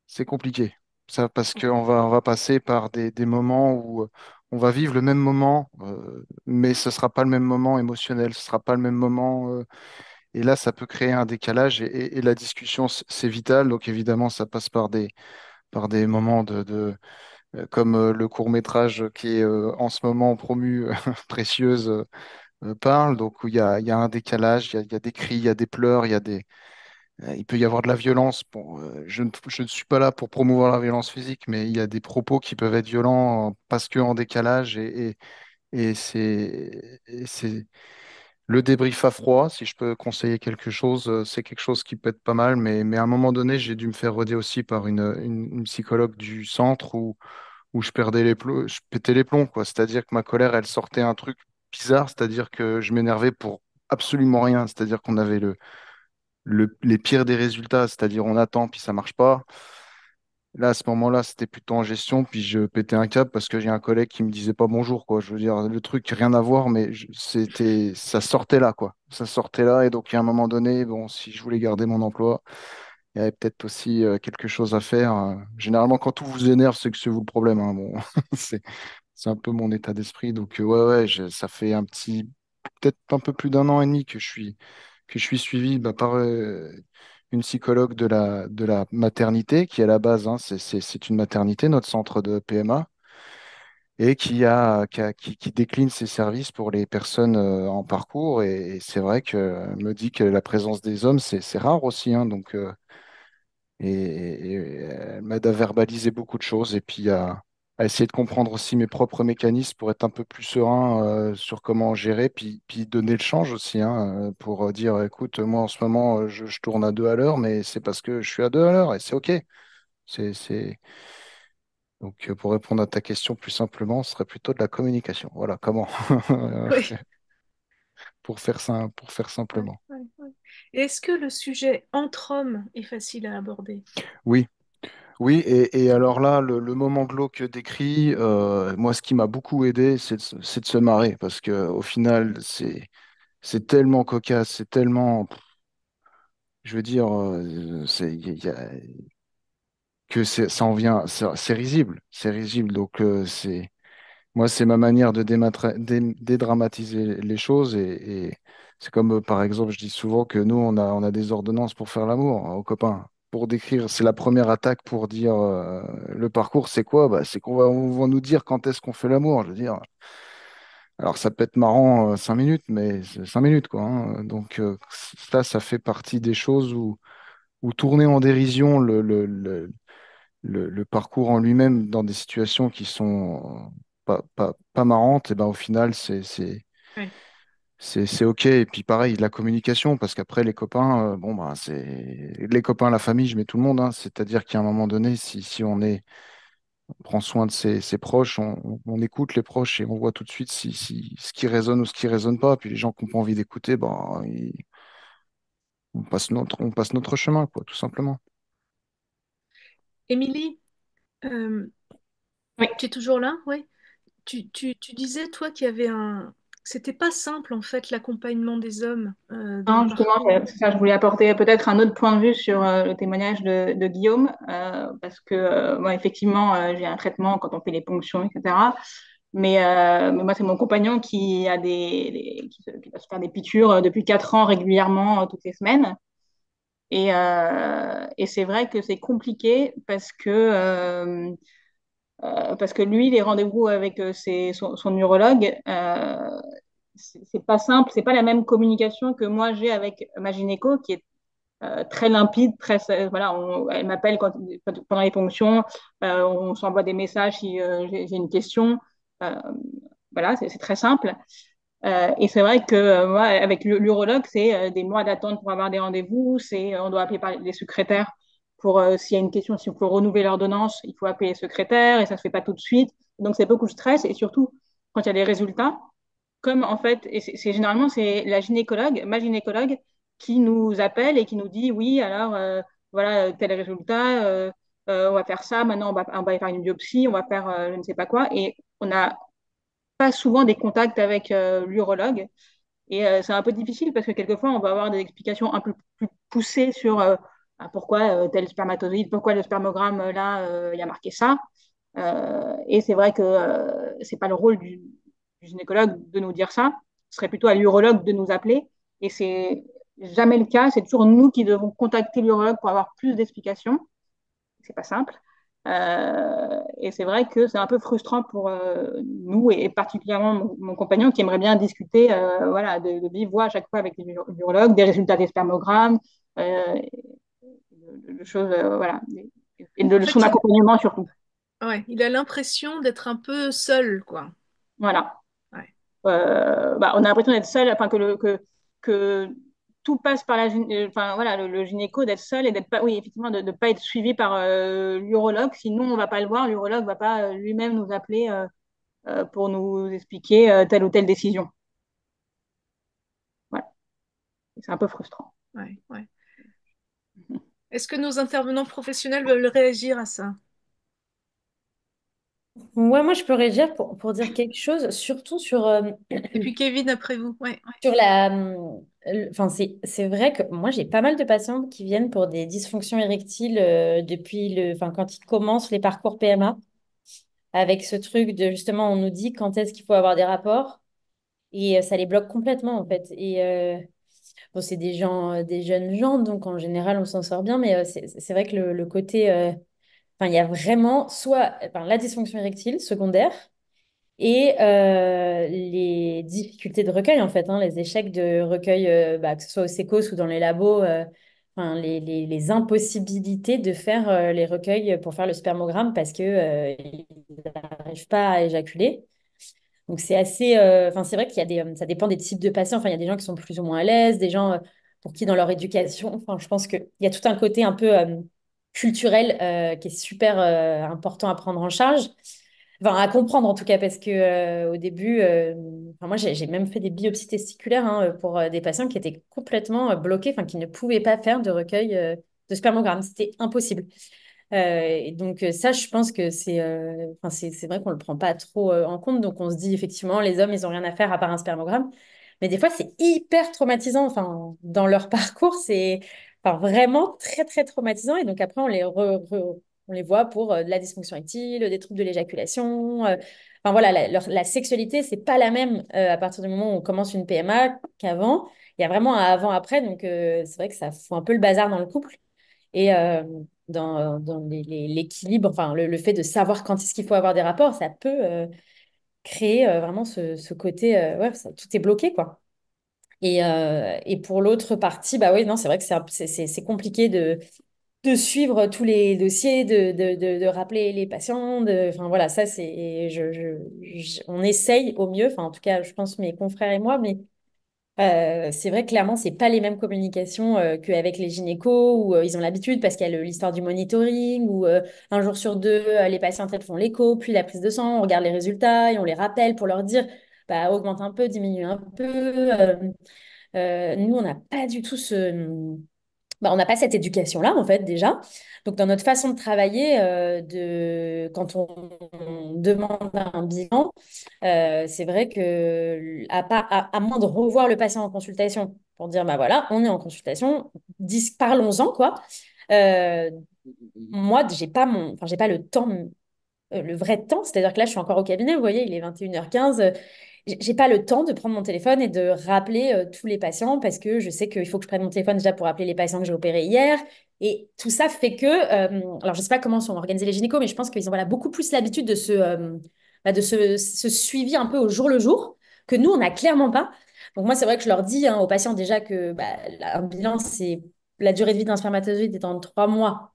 c'est compliqué. Ça, parce on va passer par des moments où on va vivre le même moment, mais ce ne sera pas le même moment émotionnel, ce ne sera pas le même moment. Et là, ça peut créer un décalage et la discussion, c'est vital. Donc évidemment, ça passe par des moments comme le court-métrage qui est en ce moment promu, Précieuse, parle. Donc où il y a un décalage, il y a des cris, il y a des pleurs, il peut y avoir de la violence. Bon, je ne suis pas là pour promouvoir la violence physique, mais il y a des propos qui peuvent être violents parce que en décalage et c'est le débrief à froid. Si je peux conseiller quelque chose, c'est quelque chose qui peut être pas mal, mais à un moment donné, j'ai dû me faire aider aussi par une psychologue du centre où je perdais les plombs, je pétais les plombs, quoi. C'est-à-dire que ma colère, elle sortait un truc bizarre, c'est-à-dire que je m'énervais pour absolument rien. C'est-à-dire qu'on avait les pires des résultats, c'est-à-dire on attend puis ça marche pas. Là, à ce moment-là, c'était plutôt en gestion, puis je pétais un câble parce que j'ai un collègue qui me disait pas bonjour, quoi. Je veux dire, le truc, rien à voir, mais ça sortait là, quoi. Ça sortait là, et donc, il y a un moment donné, bon, si je voulais garder mon emploi, il y avait peut-être aussi quelque chose à faire. Généralement, quand tout vous énerve, c'est que c'est vous le problème, hein. Bon, c'est, c'est un peu mon état d'esprit. Donc, ça fait peut-être un peu plus d'un an et demi que je suis suivi bah, par une psychologue de la maternité, qui à la base, hein, c'est une maternité, notre centre de PMA, et qui décline ses services pour les personnes en parcours. Et c'est vrai qu'elle me dit que la présence des hommes, c'est rare aussi, hein, donc, et elle m'aide à verbaliser beaucoup de choses et puis à essayer de comprendre aussi mes propres mécanismes pour être un peu plus serein sur comment gérer, puis donner le change aussi, hein, pour dire, écoute, moi en ce moment, je tourne à 2 à l'heure, mais c'est parce que je suis à 2 à l'heure et c'est OK. C'est... Donc, pour répondre à ta question plus simplement, ce serait plutôt de la communication. Voilà, comment Oui. pour faire Ouais, simplement. ouais, ouais. Et est-ce que le sujet entre hommes est facile à aborder? Oui. Oui, et alors là, le moment glauque décrit, moi, ce qui m'a beaucoup aidé, c'est de se marrer, parce que au final, c'est tellement cocasse, c'est tellement, je veux dire, que ça en vient, c'est risible, c'est risible. Donc, moi, c'est ma manière de dédramatiser les choses, et c'est comme, par exemple, je dis souvent que nous, on a des ordonnances pour faire l'amour, hein, aux copains. Pour décrire, c'est la première attaque pour dire le parcours, c'est quoi? Bah, c'est on va nous dire quand est-ce qu'on fait l'amour. Je veux dire, alors ça peut être marrant 5 minutes, mais c'est 5 minutes, quoi, hein. Donc ça fait partie des choses où tourner en dérision le parcours en lui-même dans des situations qui sont pas marrantes, et ben au final, Ouais. c'est OK. Et puis pareil, la communication, parce qu'après, les copains, bon, bah, les copains, la famille, je mets tout le monde, hein. C'est-à-dire qu'à un moment donné, si on prend soin de ses proches, on écoute les proches et on voit tout de suite si ce qui résonne ou ce qui résonne pas. Puis les gens qui n'ont pas envie d'écouter, bah, on passe notre chemin, quoi, tout simplement. Émilie, euh, Oui. tu es toujours là? Oui. Tu disais, toi, qu'il y avait un... C'était pas simple, en fait, l'accompagnement des hommes dans le Non, justement, parcours. c'est ça, je voulais apporter peut-être un autre point de vue sur le témoignage de Guillaume, parce que moi, effectivement, j'ai un traitement quand on fait les ponctions, etc. Mais moi, c'est mon compagnon qui a qui va se faire des piqûres depuis 4 ans régulièrement, toutes les semaines. Et c'est vrai que c'est compliqué parce que lui, les rendez-vous avec son neurologue, c'est pas simple, c'est pas la même communication que moi j'ai avec ma gynéco, qui est très limpide, voilà, elle m'appelle pendant les ponctions, on s'envoie des messages si j'ai une question, euh, voilà, c'est très simple. Et c'est vrai que moi, avec l'urologue, c'est des mois d'attente pour avoir des rendez-vous, on doit appeler les secrétaires pour s'il y a une question, s'il faut renouveler l'ordonnance, il faut appeler les secrétaires et ça se fait pas tout de suite. Donc c'est beaucoup de stress et surtout quand il y a les résultats, comme en fait, et généralement c'est la gynécologue, ma gynécologue, qui nous appelle et qui nous dit oui, alors voilà tel résultat, on va faire ça, maintenant on va faire une biopsie, on va faire je ne sais pas quoi, et on n'a pas souvent des contacts avec l'urologue. Et c'est un peu difficile parce que quelquefois, on va avoir des explications un peu plus poussées sur pourquoi tel spermatozoïde, pourquoi le spermogramme, là, il y a marqué ça. Et c'est vrai que c'est pas le rôle du gynécologue de nous dire ça. Ce serait plutôt à l'urologue de nous appeler. Et c'est jamais le cas. C'est toujours nous qui devons contacter l'urologue pour avoir plus d'explications. C'est pas simple. Et c'est vrai que c'est un peu frustrant pour nous et particulièrement mon compagnon qui aimerait bien discuter voilà, de vive voix à chaque fois avec l'urologue, des résultats des spermogrammes, de choses, voilà, et En de fait, son accompagnement surtout. ouais, il a l'impression d'être un peu seul, quoi. Voilà. Ouais. Bah, on a l'impression d'être seul, enfin que tout passe par enfin voilà, le gynéco, d'être seul et d'être pas, oui, effectivement, de ne pas être suivi par l'urologue. Sinon, on va pas le voir. L'urologue va pas lui-même nous appeler pour nous expliquer telle ou telle décision. Voilà. C'est un peu frustrant. Ouais, ouais. Est-ce que nos intervenants professionnels veulent réagir à ça? Ouais, moi, je peux réagir pour dire quelque chose, surtout sur, Et puis Kevin, après vous. Ouais, ouais. sur la... Enfin, c'est vrai que moi, j'ai pas mal de patients qui viennent pour des dysfonctions érectiles depuis enfin, quand ils commencent les parcours PMA, avec ce truc de, justement, on nous dit quand est-ce qu'il faut avoir des rapports, et ça les bloque complètement, en fait. Et bon, c'est des gens, des jeunes gens, donc en général, on s'en sort bien, mais c'est vrai que le côté... Enfin, il y a vraiment soit enfin, la dysfonction érectile secondaire, et les difficultés de recueil, en fait, hein, les échecs de recueil, bah, que ce soit au sécos ou dans les labos, enfin, les impossibilités de faire les recueils pour faire le spermogramme parce que ils n'arrivent pas à éjaculer. Donc, c'est assez. Enfin, c'est vrai qu'il y a ça dépend des types de patients. Enfin, il y a des gens qui sont plus ou moins à l'aise, des gens pour qui, dans leur éducation, enfin, je pense qu'il y a tout un côté un peu culturel qui est super important à prendre en charge. Enfin, à comprendre en tout cas, parce que au début, enfin, moi j'ai même fait des biopsies testiculaires hein, pour des patients qui étaient complètement bloqués, enfin qui ne pouvaient pas faire de recueil de spermogramme. C'était impossible. Et donc ça, je pense que enfin, c'est vrai qu'on le prend pas trop en compte. Donc on se dit effectivement, les hommes, ils ont rien à faire à part un spermogramme. Mais des fois, c'est hyper traumatisant. Enfin, dans leur parcours, c'est enfin, vraiment très, très traumatisant. Et donc après, on les voit pour de la dysfonction érectile, des troubles de l'éjaculation. Enfin voilà, la sexualité, c'est pas la même à partir du moment où on commence une PMA qu'avant. Il y a vraiment un avant-après. Donc c'est vrai que ça fout un peu le bazar dans le couple. Et dans l'équilibre, enfin le fait de savoir quand est-ce qu'il faut avoir des rapports, ça peut créer vraiment ce côté, ouais, tout est bloqué, quoi. Et pour l'autre partie, bah oui, non, c'est vrai que c'est compliqué de suivre tous les dossiers, de rappeler les patients. Enfin voilà, ça, c'est, on essaye au mieux, enfin en tout cas, je pense mes confrères et moi, mais c'est vrai, clairement, c'est pas les mêmes communications qu'avec les gynécos où ils ont l'habitude parce qu'il y a l'histoire du monitoring où un jour sur deux, les patientes elles font l'écho, puis la prise de sang, on regarde les résultats et on les rappelle pour leur dire bah, augmente un peu, diminue un peu. Nous, on n'a pas du tout bah, on n'a pas cette éducation-là, en fait, déjà. Donc, dans notre façon de travailler, quand on demande un bilan, c'est vrai que, à moins de revoir le patient en consultation pour dire, bah voilà, on est en consultation, parlons-en, quoi. Euh, Moi, j'ai pas le temps le vrai temps, c'est-à-dire que là, je suis encore au cabinet, vous voyez, il est 21h15. J'ai pas le temps de prendre mon téléphone et de rappeler tous les patients parce que je sais qu'il faut que je prenne mon téléphone déjà pour appeler les patients que j'ai opérés hier. Et tout ça fait que, alors je sais pas comment sont organisés les gynécos, mais je pense qu'ils ont voilà, beaucoup plus l'habitude de ce suivi un peu au jour le jour que nous, on n'a clairement pas. Donc moi, c'est vrai que je leur dis hein, aux patients déjà que bah, un bilan, c'est la durée de vie d'un spermatozoïde étant de 3 mois.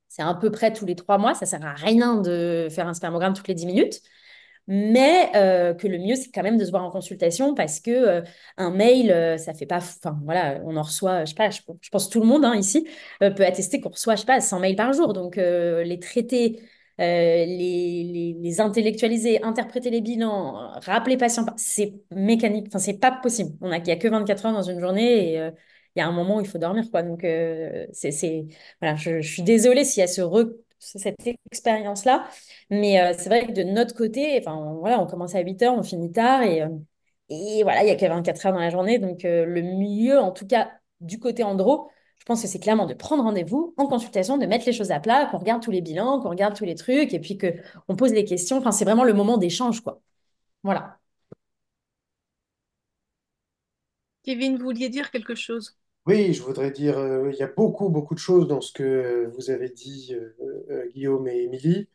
C'est à peu près tous les 3 mois. Ça sert à rien de faire un spermogramme toutes les 10 minutes. Mais que le mieux, c'est quand même de se voir en consultation parce que un mail, ça fait pas. Enfin, voilà, on en reçoit, je sais pas, je pense que tout le monde hein, ici peut attester qu'on reçoit, je sais pas, 100 mails par jour. Donc, les traiter, les intellectualiser, interpréter les bilans, rappeler patients, c'est mécanique. Enfin, c'est pas possible. Il y a que 24 heures dans une journée et il y a un moment où il faut dormir, quoi. Donc, voilà, je suis désolée s'il y a cette expérience-là. Mais c'est vrai que de notre côté, enfin, voilà, on commence à 8 heures, on finit tard Et voilà, il y a que 24 heures dans la journée. Donc, le mieux, en tout cas, du côté andro, je pense que c'est clairement de prendre rendez-vous en consultation, de mettre les choses à plat, qu'on regarde tous les bilans, qu'on regarde tous les trucs, et puis qu'on pose les questions. Enfin, c'est vraiment le moment d'échange, quoi. Voilà. Kevin, vous vouliez dire quelque chose? Oui, je voudrais dire, il y a beaucoup, beaucoup de choses dans ce que vous avez dit, Guillaume et Émilie.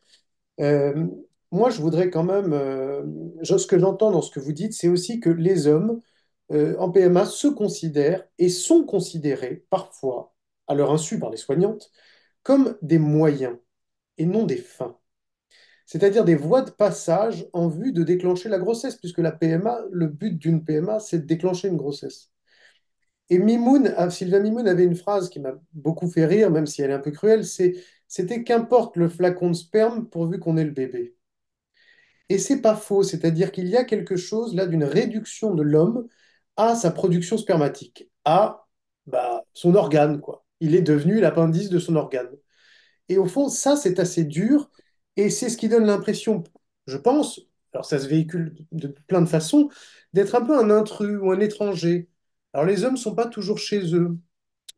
Euh, Moi, je voudrais quand même, ce que j'entends dans ce que vous dites, c'est aussi que les hommes en PMA se considèrent et sont considérés parfois, à leur insu par les soignantes, comme des moyens et non des fins. C'est-à-dire des voies de passage en vue de déclencher la grossesse, puisque la PMA, le but d'une PMA, c'est de déclencher une grossesse. Et Sylvia Mimoun avait une phrase qui m'a beaucoup fait rire, même si elle est un peu cruelle, c'était qu'importe le flacon de sperme pourvu qu'on ait le bébé. Et c'est pas faux, c'est-à-dire qu'il y a quelque chose là d'une réduction de l'homme à sa production spermatique, à son organe, quoi. Il est devenu l'appendice de son organe. Et au fond, ça, c'est assez dur, et c'est ce qui donne l'impression, je pense, alors ça se véhicule de plein de façons, d'être un peu un intrus ou un étranger. Alors les hommes ne sont pas toujours chez eux.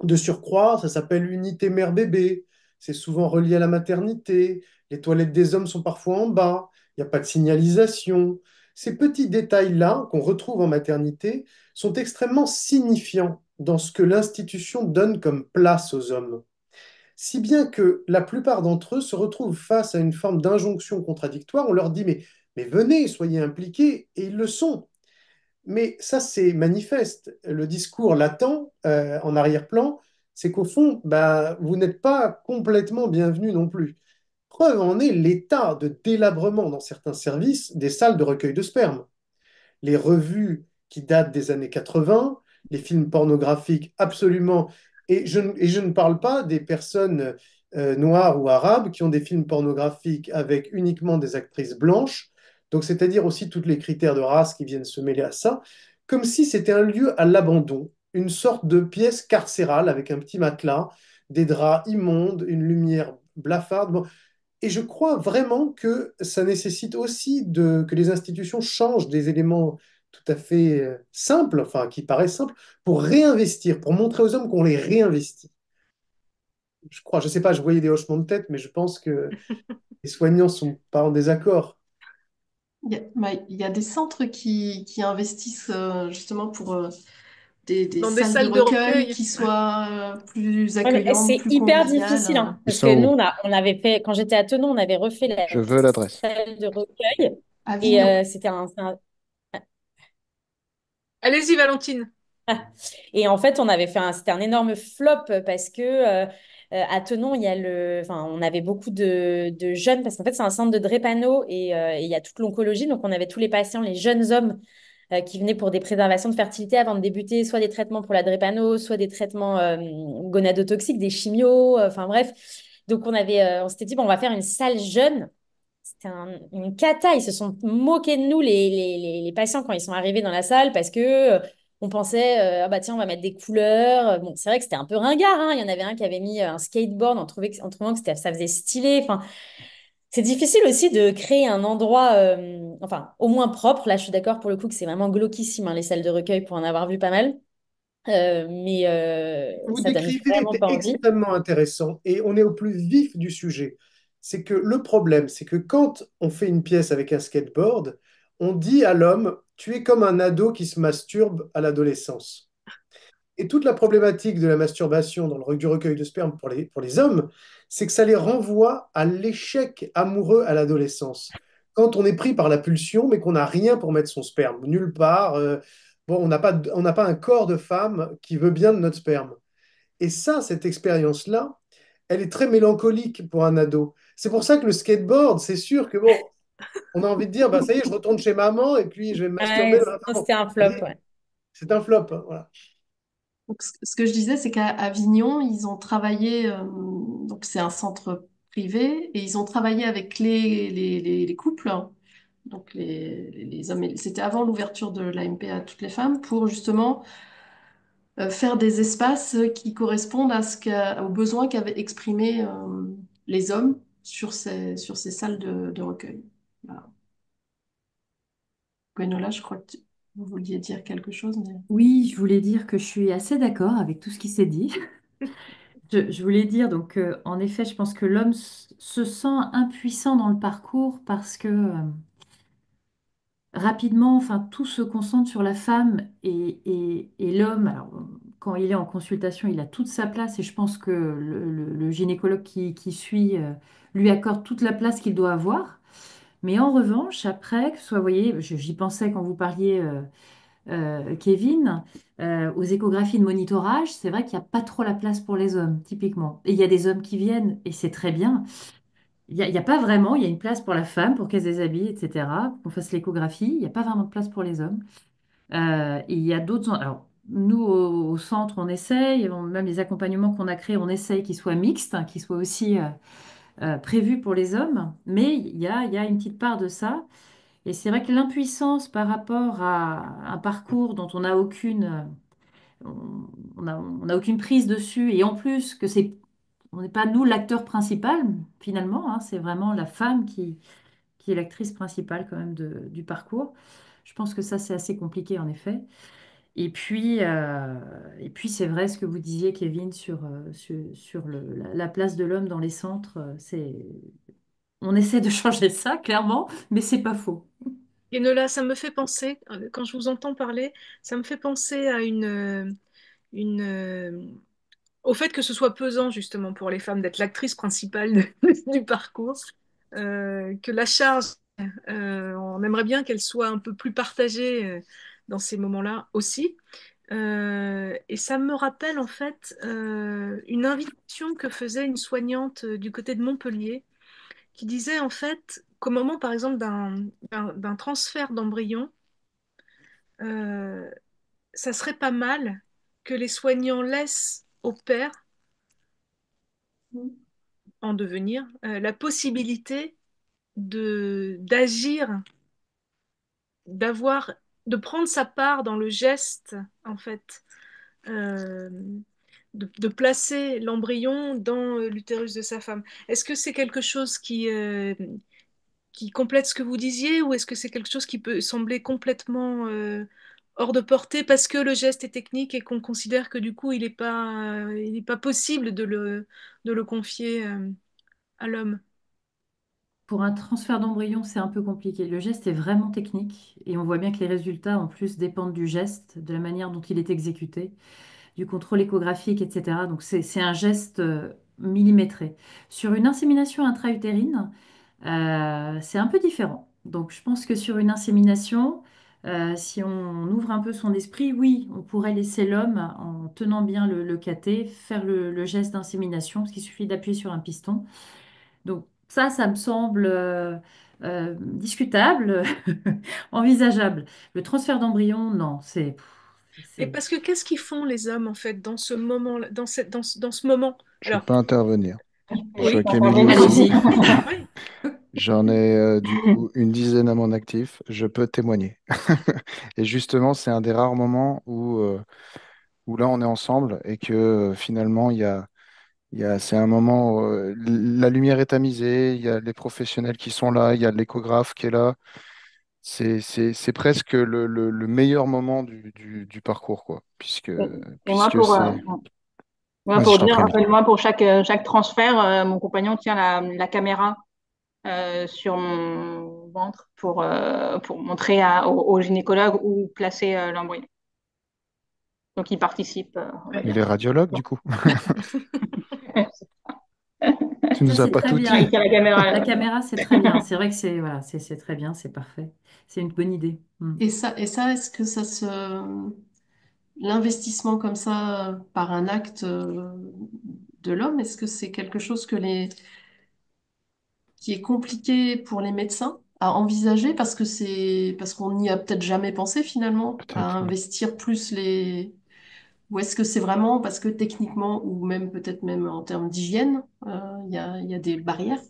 De surcroît, ça s'appelle unité mère-bébé. C'est souvent relié à la maternité. Les toilettes des hommes sont parfois en bas. Il n'y a pas de signalisation. Ces petits détails-là qu'on retrouve en maternité sont extrêmement signifiants dans ce que l'institution donne comme place aux hommes. Si bien que la plupart d'entre eux se retrouvent face à une forme d'injonction contradictoire. On leur dit mais venez, soyez impliqués, et ils le sont. Mais ça, c'est manifeste. Le discours latent en arrière-plan, c'est qu'au fond, vous n'êtes pas complètement bienvenu non plus. Preuve en est l'état de délabrement dans certains services des salles de recueil de sperme. Les revues qui datent des années 80, les films pornographiques absolument. Et je ne parle pas des personnes noires ou arabes qui ont des films pornographiques avec uniquement des actrices blanches, donc c'est-à-dire aussi tous les critères de race qui viennent se mêler à ça, comme si c'était un lieu à l'abandon, une sorte de pièce carcérale avec un petit matelas, des draps immondes, une lumière blafarde. Bon, et je crois vraiment que ça nécessite aussi que les institutions changent des éléments tout à fait simples, enfin qui paraissent simples, pour réinvestir, pour montrer aux hommes qu'on les réinvestit. Je crois, je sais pas, je voyais des hochements de tête, mais je pense que les soignants sont pas en désaccord. Il y a des centres qui investissent justement pour des Dans des salles de salles de recueil recueil. qui Ouais. soient plus Ouais, mais accueillantes, c'est plus hyper conviviales. difficile, hein, Ils parce sont que nous, où? on avait fait, quand j'étais à Tenon, on avait refait la Je veux l'adresse. salle de recueil. Et Avignon. c'était Allez-y, Valentine. et en fait, on avait fait c'était un énorme flop parce que à Tenon, il y a enfin, on avait beaucoup de jeunes parce qu'en fait, c'est un centre de drépano et il y a toute l'oncologie. Donc, on avait tous les patients, les jeunes hommes qui venaient pour des préservations de fertilité avant de débuter soit des traitements pour la drépano, soit des traitements gonadotoxiques, des chimios, enfin bref. Donc, on s'était dit, bon, on va faire une salle jeune. C'était une cata. Ils se sont moqués de nous, les patients, quand ils sont arrivés dans la salle, parce que on pensait, ah bah tiens, on va mettre des couleurs. Bon, c'est vrai que c'était un peu ringard, hein. Il y en avait un qui avait mis un skateboard en trouvant que ça faisait stylé. Enfin, c'est difficile aussi de créer un endroit, enfin, au moins propre. Là, je suis d'accord pour le coup que c'est vraiment glauquissime, hein, les salles de recueil, pour en avoir vu pas mal. Mais Vous ça donne décrivez vraiment est pas envie. extrêmement intéressant et on est au plus vif du sujet. C'est que le problème, c'est que quand on fait une pièce avec un skateboard, on dit à l'homme, tu es comme un ado qui se masturbe à l'adolescence. Et toute la problématique de la masturbation dans du recueil de sperme pour les hommes, c'est que ça les renvoie à l'échec amoureux à l'adolescence. Quand on est pris par la pulsion, mais qu'on n'a rien pour mettre son sperme, nulle part, bon, on n'a pas un corps de femme qui veut bien de notre sperme. Et ça, cette expérience-là, elle est très mélancolique pour un ado. C'est pour ça que le skateboard, c'est sûr que bon, on a envie de dire, bah ça y est, je retourne chez maman et puis je vais me masturber Ouais, dans la non, maman. c'était un flop, ouais. C'est un flop, hein, voilà. Donc, ce que je disais, c'est qu'à Avignon, ils ont travaillé, donc c'est un centre privé, et ils ont travaillé avec les couples, hein. Donc les hommes, c'était avant l'ouverture de l'AMP à toutes les femmes, pour justement faire des espaces qui correspondent aux besoins qu'avaient exprimés les hommes sur ces salles de recueil. Voilà. Gwenola, je crois que vous vouliez dire quelque chose, mais... Oui, je voulais dire que je suis assez d'accord avec tout ce qui s'est dit. Je voulais dire, donc, en effet, je pense que l'homme se sent impuissant dans le parcours parce que rapidement, enfin, tout se concentre sur la femme et l'homme. Alors, quand il est en consultation, il a toute sa place et je pense que le gynécologue qui suit lui accorde toute la place qu'il doit avoir. Mais en revanche, après, que ce soit, vous voyez, j'y pensais quand vous parliez, Kevin, aux échographies de monitorage, c'est vrai qu'il n'y a pas trop la place pour les hommes, typiquement. Et il y a des hommes qui viennent et c'est très bien. Il y a pas vraiment, il y a une place pour la femme, pour qu'elle se déshabille, etc., qu'on fasse l'échographie. Il n'y a pas vraiment de place pour les hommes. Et il y a d'autres. Alors, nous, au centre, on essaye, même les accompagnements qu'on a créés, on essaye qu'ils soient mixtes, hein, qu'ils soient aussi prévus pour les hommes. Mais il y a une petite part de ça. Et c'est vrai que l'impuissance par rapport à un parcours dont on n'a aucune, on a aucune prise dessus, et en plus que on n'est pas nous l'acteur principal finalement, hein, c'est vraiment la femme qui est l'actrice principale quand même du parcours. Je pense que ça c'est assez compliqué en effet. Et puis c'est vrai ce que vous disiez, Kevin, sur la place de l'homme dans les centres. On essaie de changer ça clairement, mais c'est pas faux. Et Nola, ça me fait penser, quand je vous entends parler, ça me fait penser à une, au fait que ce soit pesant justement pour les femmes d'être l'actrice principale du parcours, que la charge, on aimerait bien qu'elle soit un peu plus partagée dans ces moments-là aussi. Et ça me rappelle en fait une invitation que faisait une soignante du côté de Montpellier, qui disait en fait qu'au moment par exemple d'un transfert d'embryon, euh, ça serait pas mal que les soignants laissent au père en devenir la possibilité de d'agir, d'avoir, de prendre sa part dans le geste en fait, euh, de placer l'embryon dans l'utérus de sa femme. Est-ce que c'est quelque chose qui complète ce que vous disiez, ou est-ce que c'est quelque chose qui peut sembler complètement hors de portée parce que le geste est technique et qu'on considère que du coup il est pas possible de le confier à l'homme? Pour un transfert d'embryon, c'est un peu compliqué. Le geste est vraiment technique et on voit bien que les résultats en plus dépendent du geste, de la manière dont il est exécuté, du contrôle échographique, etc. Donc c'est un geste millimétré. Sur une insémination intra-utérine, c'est un peu différent. Donc je pense que sur une insémination, si on ouvre un peu son esprit, oui, on pourrait laisser l'homme, en tenant bien le cathé, faire le geste d'insémination, parce qu'il suffit d'appuyer sur un piston. Donc ça me semble discutable, envisageable. Le transfert d'embryon, non, Et c'est- parce que qu'est-ce qu'ils font les hommes en fait dans ce moment, dans ce moment? Je Alors peux intervenir. Je vois oui, qu'Émilie aussi. Allez-y. oui. J'en ai du coup une dizaine à mon actif. Je peux témoigner. Et justement, c'est un des rares moments où là, on est ensemble et que finalement, c'est un moment où la lumière est tamisée, il y a les professionnels qui sont là, il y a l'échographe qui est là. C'est presque le meilleur moment du parcours, quoi, puisque, Et moi, puisque c'est... Vas-y, je pour t'en dire, prie, en Émilie. fait, moi, pour chaque transfert, mon compagnon tient la caméra sur mon ventre pour montrer au gynécologue où placer l'embryon. Donc, il participe, on va Il dire. est radiologue, du coup. Tu Ça, nous as c'est pas très tout Il dit. bien. tient la caméra. La caméra, c'est très bien. C'est vrai que c'est voilà, c'est très bien, c'est parfait. C'est une bonne idée. Mm. Et ça, est-ce que ça se... L'investissement comme ça par un acte de l'homme, est-ce que c'est quelque chose qui est compliqué pour les médecins à envisager parce qu'on n'y a peut-être jamais pensé finalement à Peut-être, oui. investir plus les... Ou est-ce que c'est vraiment parce que techniquement ou même peut-être même en termes d'hygiène, il y a des barrières?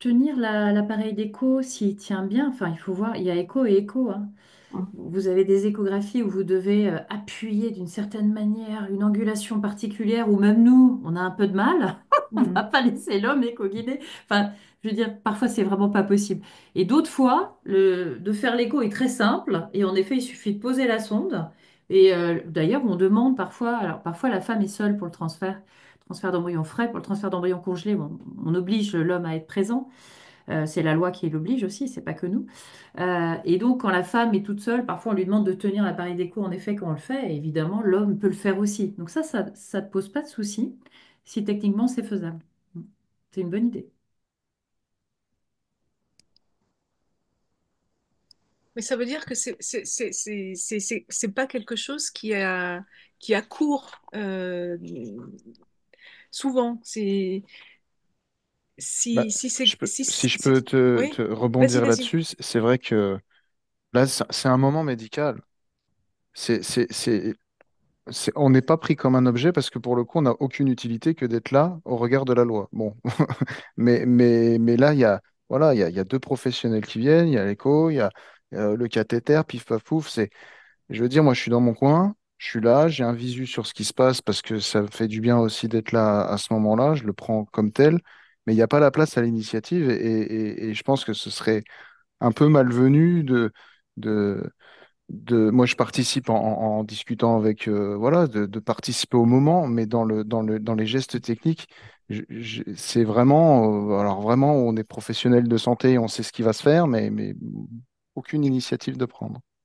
tenir l'appareil d'écho, s'il tient bien, enfin, il faut voir, il y a écho et écho, hein. Vous avez des échographies où vous devez appuyer d'une certaine manière, une angulation particulière, ou même nous, on a un peu de mal. On va pas laisser l'homme éco-guider. Enfin, je veux dire, parfois, c'est vraiment pas possible. Et d'autres fois, de faire l'écho est très simple. Et en effet, il suffit de poser la sonde. Et d'ailleurs, on demande parfois, alors parfois la femme est seule pour le transfert d'embryon frais. Pour le transfert d'embryon congelé, on oblige l'homme à être présent. C'est la loi qui l'oblige aussi, c'est pas que nous. Et donc, quand la femme est toute seule, parfois on lui demande de tenir l'appareil d'écho, en effet, quand on le fait, et évidemment, l'homme peut le faire aussi. Donc ça ne pose pas de souci si techniquement c'est faisable. C'est une bonne idée. Mais ça veut dire que c'est pas quelque chose qui a cours souvent. Bah, Si c'est si je peux oui, te vas-y, rebondir vas-y. là-dessus, c'est vrai que là, c'est un moment médical. C'est, c'est, c'est, on n'est pas pris comme un objet parce que pour le coup, on n'a aucune utilité que d'être là au regard de la loi. Bon, mais là, il y a deux professionnels qui viennent, il y a l'écho, il y a le cathéter, pif paf pouf. Je veux dire, moi, je suis dans mon coin, je suis là, j'ai un visu sur ce qui se passe parce que ça me fait du bien aussi d'être là à ce moment-là, je le prends comme tel, mais il n'y a pas la place à l'initiative et je pense que ce serait un peu malvenu de, moi, je participe en discutant avec, voilà, de participer au moment, mais dans les gestes techniques, c'est vraiment, alors vraiment, on est professionnel de santé, on sait ce qui va se faire, mais aucune initiative à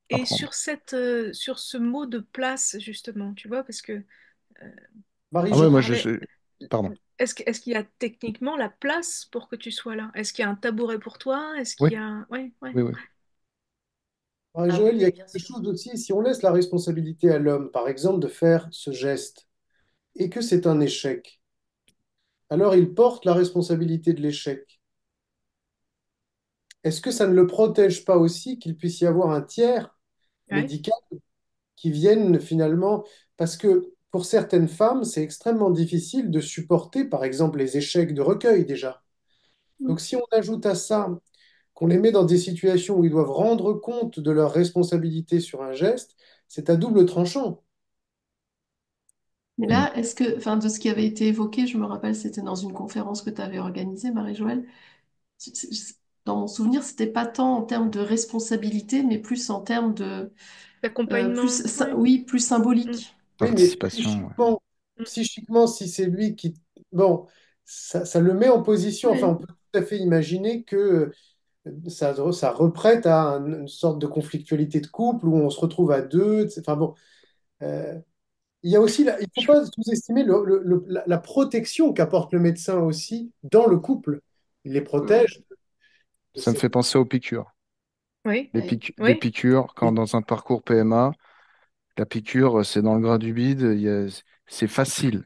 Et prendre. sur ce mot de place, justement, tu vois, parce que Ah tu ouais, Marie-Jo, parlais, pardon. est-ce qu'il y a techniquement la place pour que tu sois là? Est-ce qu'il y a un tabouret pour toi? Est-ce Oui, qu'il y a... Oui, oui. oui, oui. Ah oui, Marie-Joëlle, il y a oui, bien quelque sûr. chose aussi, si on laisse la responsabilité à l'homme, par exemple, de faire ce geste, et que c'est un échec, alors il porte la responsabilité de l'échec. Est-ce que ça ne le protège pas aussi qu'il puisse y avoir un tiers Ouais. médical qui vienne finalement, parce que pour certaines femmes, c'est extrêmement difficile de supporter, par exemple, les échecs de recueil déjà. Donc si on ajoute à ça qu'on les met dans des situations où ils doivent rendre compte de leur responsabilité sur un geste, c'est à double tranchant. Mais Mm. là, est-ce que, enfin, de ce qui avait été évoqué, je me rappelle, c'était dans une conférence que tu avais organisée, Marie-Joëlle. Dans mon souvenir, c'était pas tant en termes de responsabilité, mais plus en termes de, L'accompagnement, oui. oui, plus Mm, symbolique. Oui, mais Participation, ouais. mm. psychiquement, si c'est lui qui... Bon, ça le met en position, enfin, on Ouais. peut tout à fait imaginer que ça reprête à une sorte de conflictualité de couple où on se retrouve à deux. Enfin bon, euh, il y a aussi, il ne faut Je- pas sous-estimer la protection qu'apporte le médecin aussi dans le couple. Il les Mm. protège de Ça me cette... fait penser aux piqûres. Oui, Ouais. Les oui, piqûres, quand dans un parcours PMA, la piqûre, c'est dans le gras du bide, c'est facile.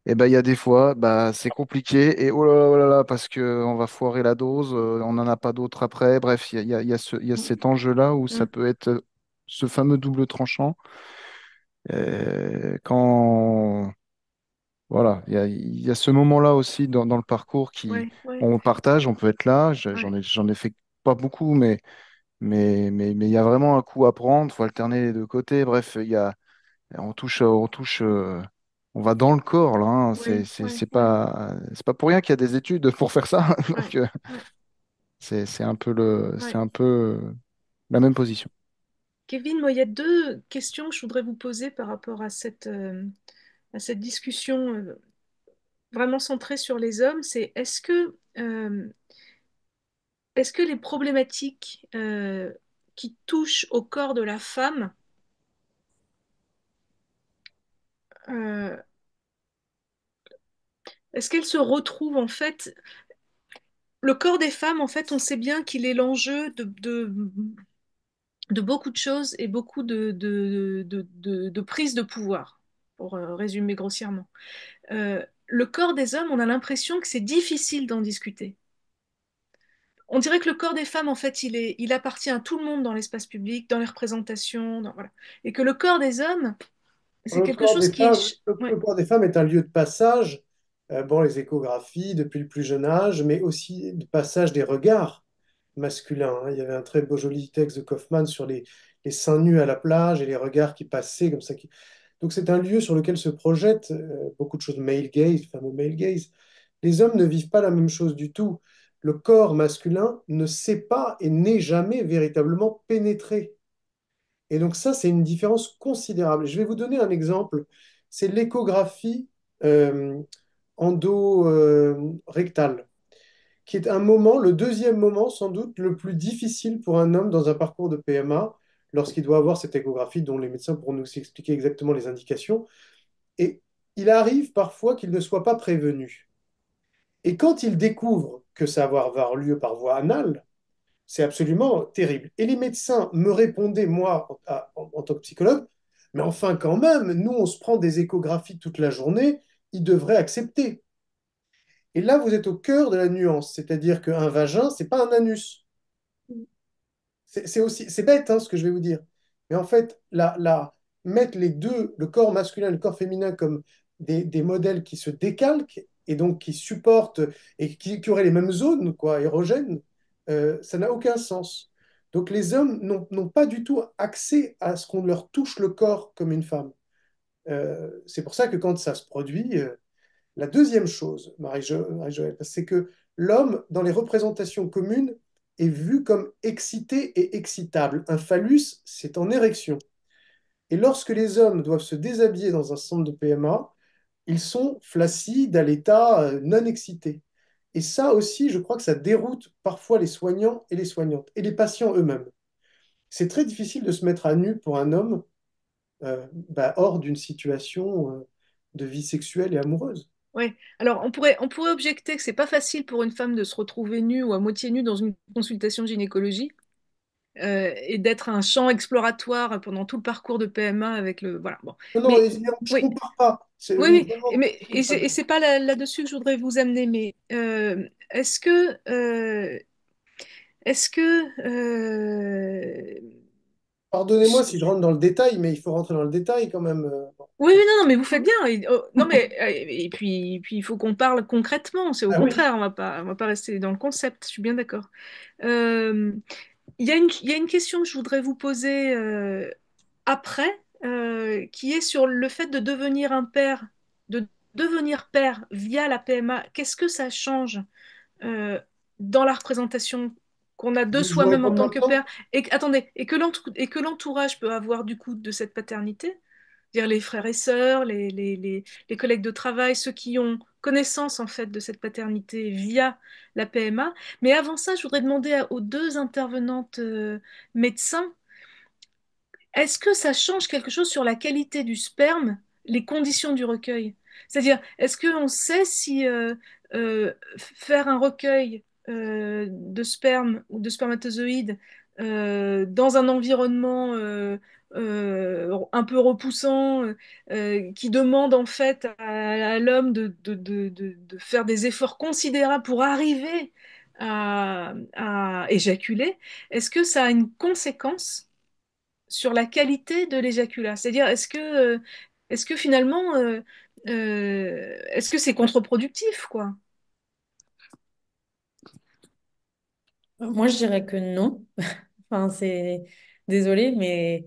Et ben, il y a des fois, bah, c'est compliqué et oh là là, parce qu'on va foirer la dose, on n'en a pas d'autres après. Bref, il y a cet enjeu-là où ça mm, peut être ce fameux double tranchant. Quand, voilà, il y a ce moment-là aussi dans le parcours qui, oui, oui, on partage, on peut être là. oui, J'en ai fait pas beaucoup, mais il y a vraiment un coup à prendre. Faut alterner les deux côtés. Bref, on touche, on va dans le corps là, hein. oui, oui, oui, C'est pas pour rien qu'il y a des études pour faire ça. Donc, oui, oui, c'est oui. un peu la même position. Kevin, moi, il y a deux questions que je voudrais vous poser par rapport à cette discussion vraiment centrée sur les hommes. C'est est-ce que les problématiques qui touchent au corps de la femme, euh, est-ce qu'elles se retrouvent en fait, le corps des femmes, en fait, on sait bien qu'il est l'enjeu de beaucoup de choses et beaucoup de prise de pouvoir, pour résumer grossièrement. Le corps des hommes, on a l'impression que c'est difficile d'en discuter. On dirait que le corps des femmes, en fait, il appartient à tout le monde dans l'espace public, dans les représentations, voilà. Et que le corps des hommes, c'est Le quelque corps chose des qui femmes, est... Ouais, le corps des femmes est un lieu de passage bon, les échographies depuis le plus jeune âge, mais aussi le passage des regards masculins, hein. Il y avait un très beau joli texte de Kaufmann sur les seins nus à la plage et les regards qui passaient comme ça. Donc c'est un lieu sur lequel se projettent beaucoup de choses, male gaze, le fameux male gaze. Les hommes ne vivent pas la même chose du tout. Le corps masculin ne sait pas et n'est jamais véritablement pénétré. Et donc ça, c'est une différence considérable. Je vais vous donner un exemple. C'est l'échographie euh, endo-rectale, qui est un moment, le deuxième moment sans doute le plus difficile pour un homme dans un parcours de PMA, lorsqu'il doit avoir cette échographie dont les médecins pourront nous expliquer exactement les indications. Et il arrive parfois qu'il ne soit pas prévenu. Et quand il découvre que ça va avoir lieu par voie anale, c'est absolument terrible. Et les médecins me répondaient, moi, en tant que psychologue, mais enfin quand même, nous, on se prend des échographies toute la journée, ils devraient accepter. Et là, vous êtes au cœur de la nuance, c'est-à-dire qu'un vagin, c'est pas un anus. C'est aussi, c'est bête, hein, ce que je vais vous dire. Mais en fait, mettre les deux, le corps masculin et le corps féminin, comme des modèles qui se décalquent et donc qui supportent et qui auraient les mêmes zones, quoi, érogènes, ça n'a aucun sens. Donc les hommes n'ont pas du tout accès à ce qu'on leur touche le corps comme une femme. C'est pour ça que quand ça se produit, la deuxième chose, Marie-Joëlle, c'est que l'homme, dans les représentations communes, est vu comme excité et excitable. Un phallus, c'est en érection. Et lorsque les hommes doivent se déshabiller dans un centre de PMA, ils sont flacides à l'état non excité. Et ça aussi, je crois que ça déroute parfois les soignants et les soignantes, et les patients eux-mêmes. C'est très difficile de se mettre à nu pour un homme hors d'une situation de vie sexuelle et amoureuse. Ouais. Alors, on pourrait objecter que c'est pas facile pour une femme de se retrouver nue ou à moitié nue dans une consultation de gynécologie et d'être un champ exploratoire pendant tout le parcours de PMA avec le. Voilà. Bon. Non, non, Mais je oui, compare pas. oui, oui. Vraiment, Et c'est pas là-dessus que je voudrais vous amener. Mais est-ce que pardonnez-moi si je rentre dans le détail, mais il faut rentrer dans le détail quand même. Bon. oui, oui, non, non, mais vous faites bien. Non, mais et puis il faut qu'on parle concrètement. C'est au Ah oui. contraire, on va pas rester dans le concept. Je suis bien d'accord. Euh, il y a une question que je voudrais vous poser après, qui est sur le fait de devenir père via la PMA. Qu'est-ce que ça change euh, dans la représentation qu'on a de Je vous soi-même en réponds tant que maintenant? père attendez, et que l'entourage peut avoir du coup de cette paternité? Dire les frères et sœurs, les collègues de travail, ceux qui ont connaissance en fait de cette paternité via la PMA. Mais avant ça, je voudrais demander aux deux intervenantes médecins, est-ce que ça change quelque chose sur la qualité du sperme, les conditions du recueil? C'est-à-dire, est-ce qu'on sait si faire un recueil de sperme ou de spermatozoïdes dans un environnement un peu repoussant, qui demande en fait à l'homme de faire des efforts considérables pour arriver à éjaculer, est-ce que ça a une conséquence sur la qualité de l'éjaculat? C'est-à-dire, est-ce que finalement, est-ce que c'est contre-productif, quoi? Moi, je dirais que non. Enfin, c'est désolé, mais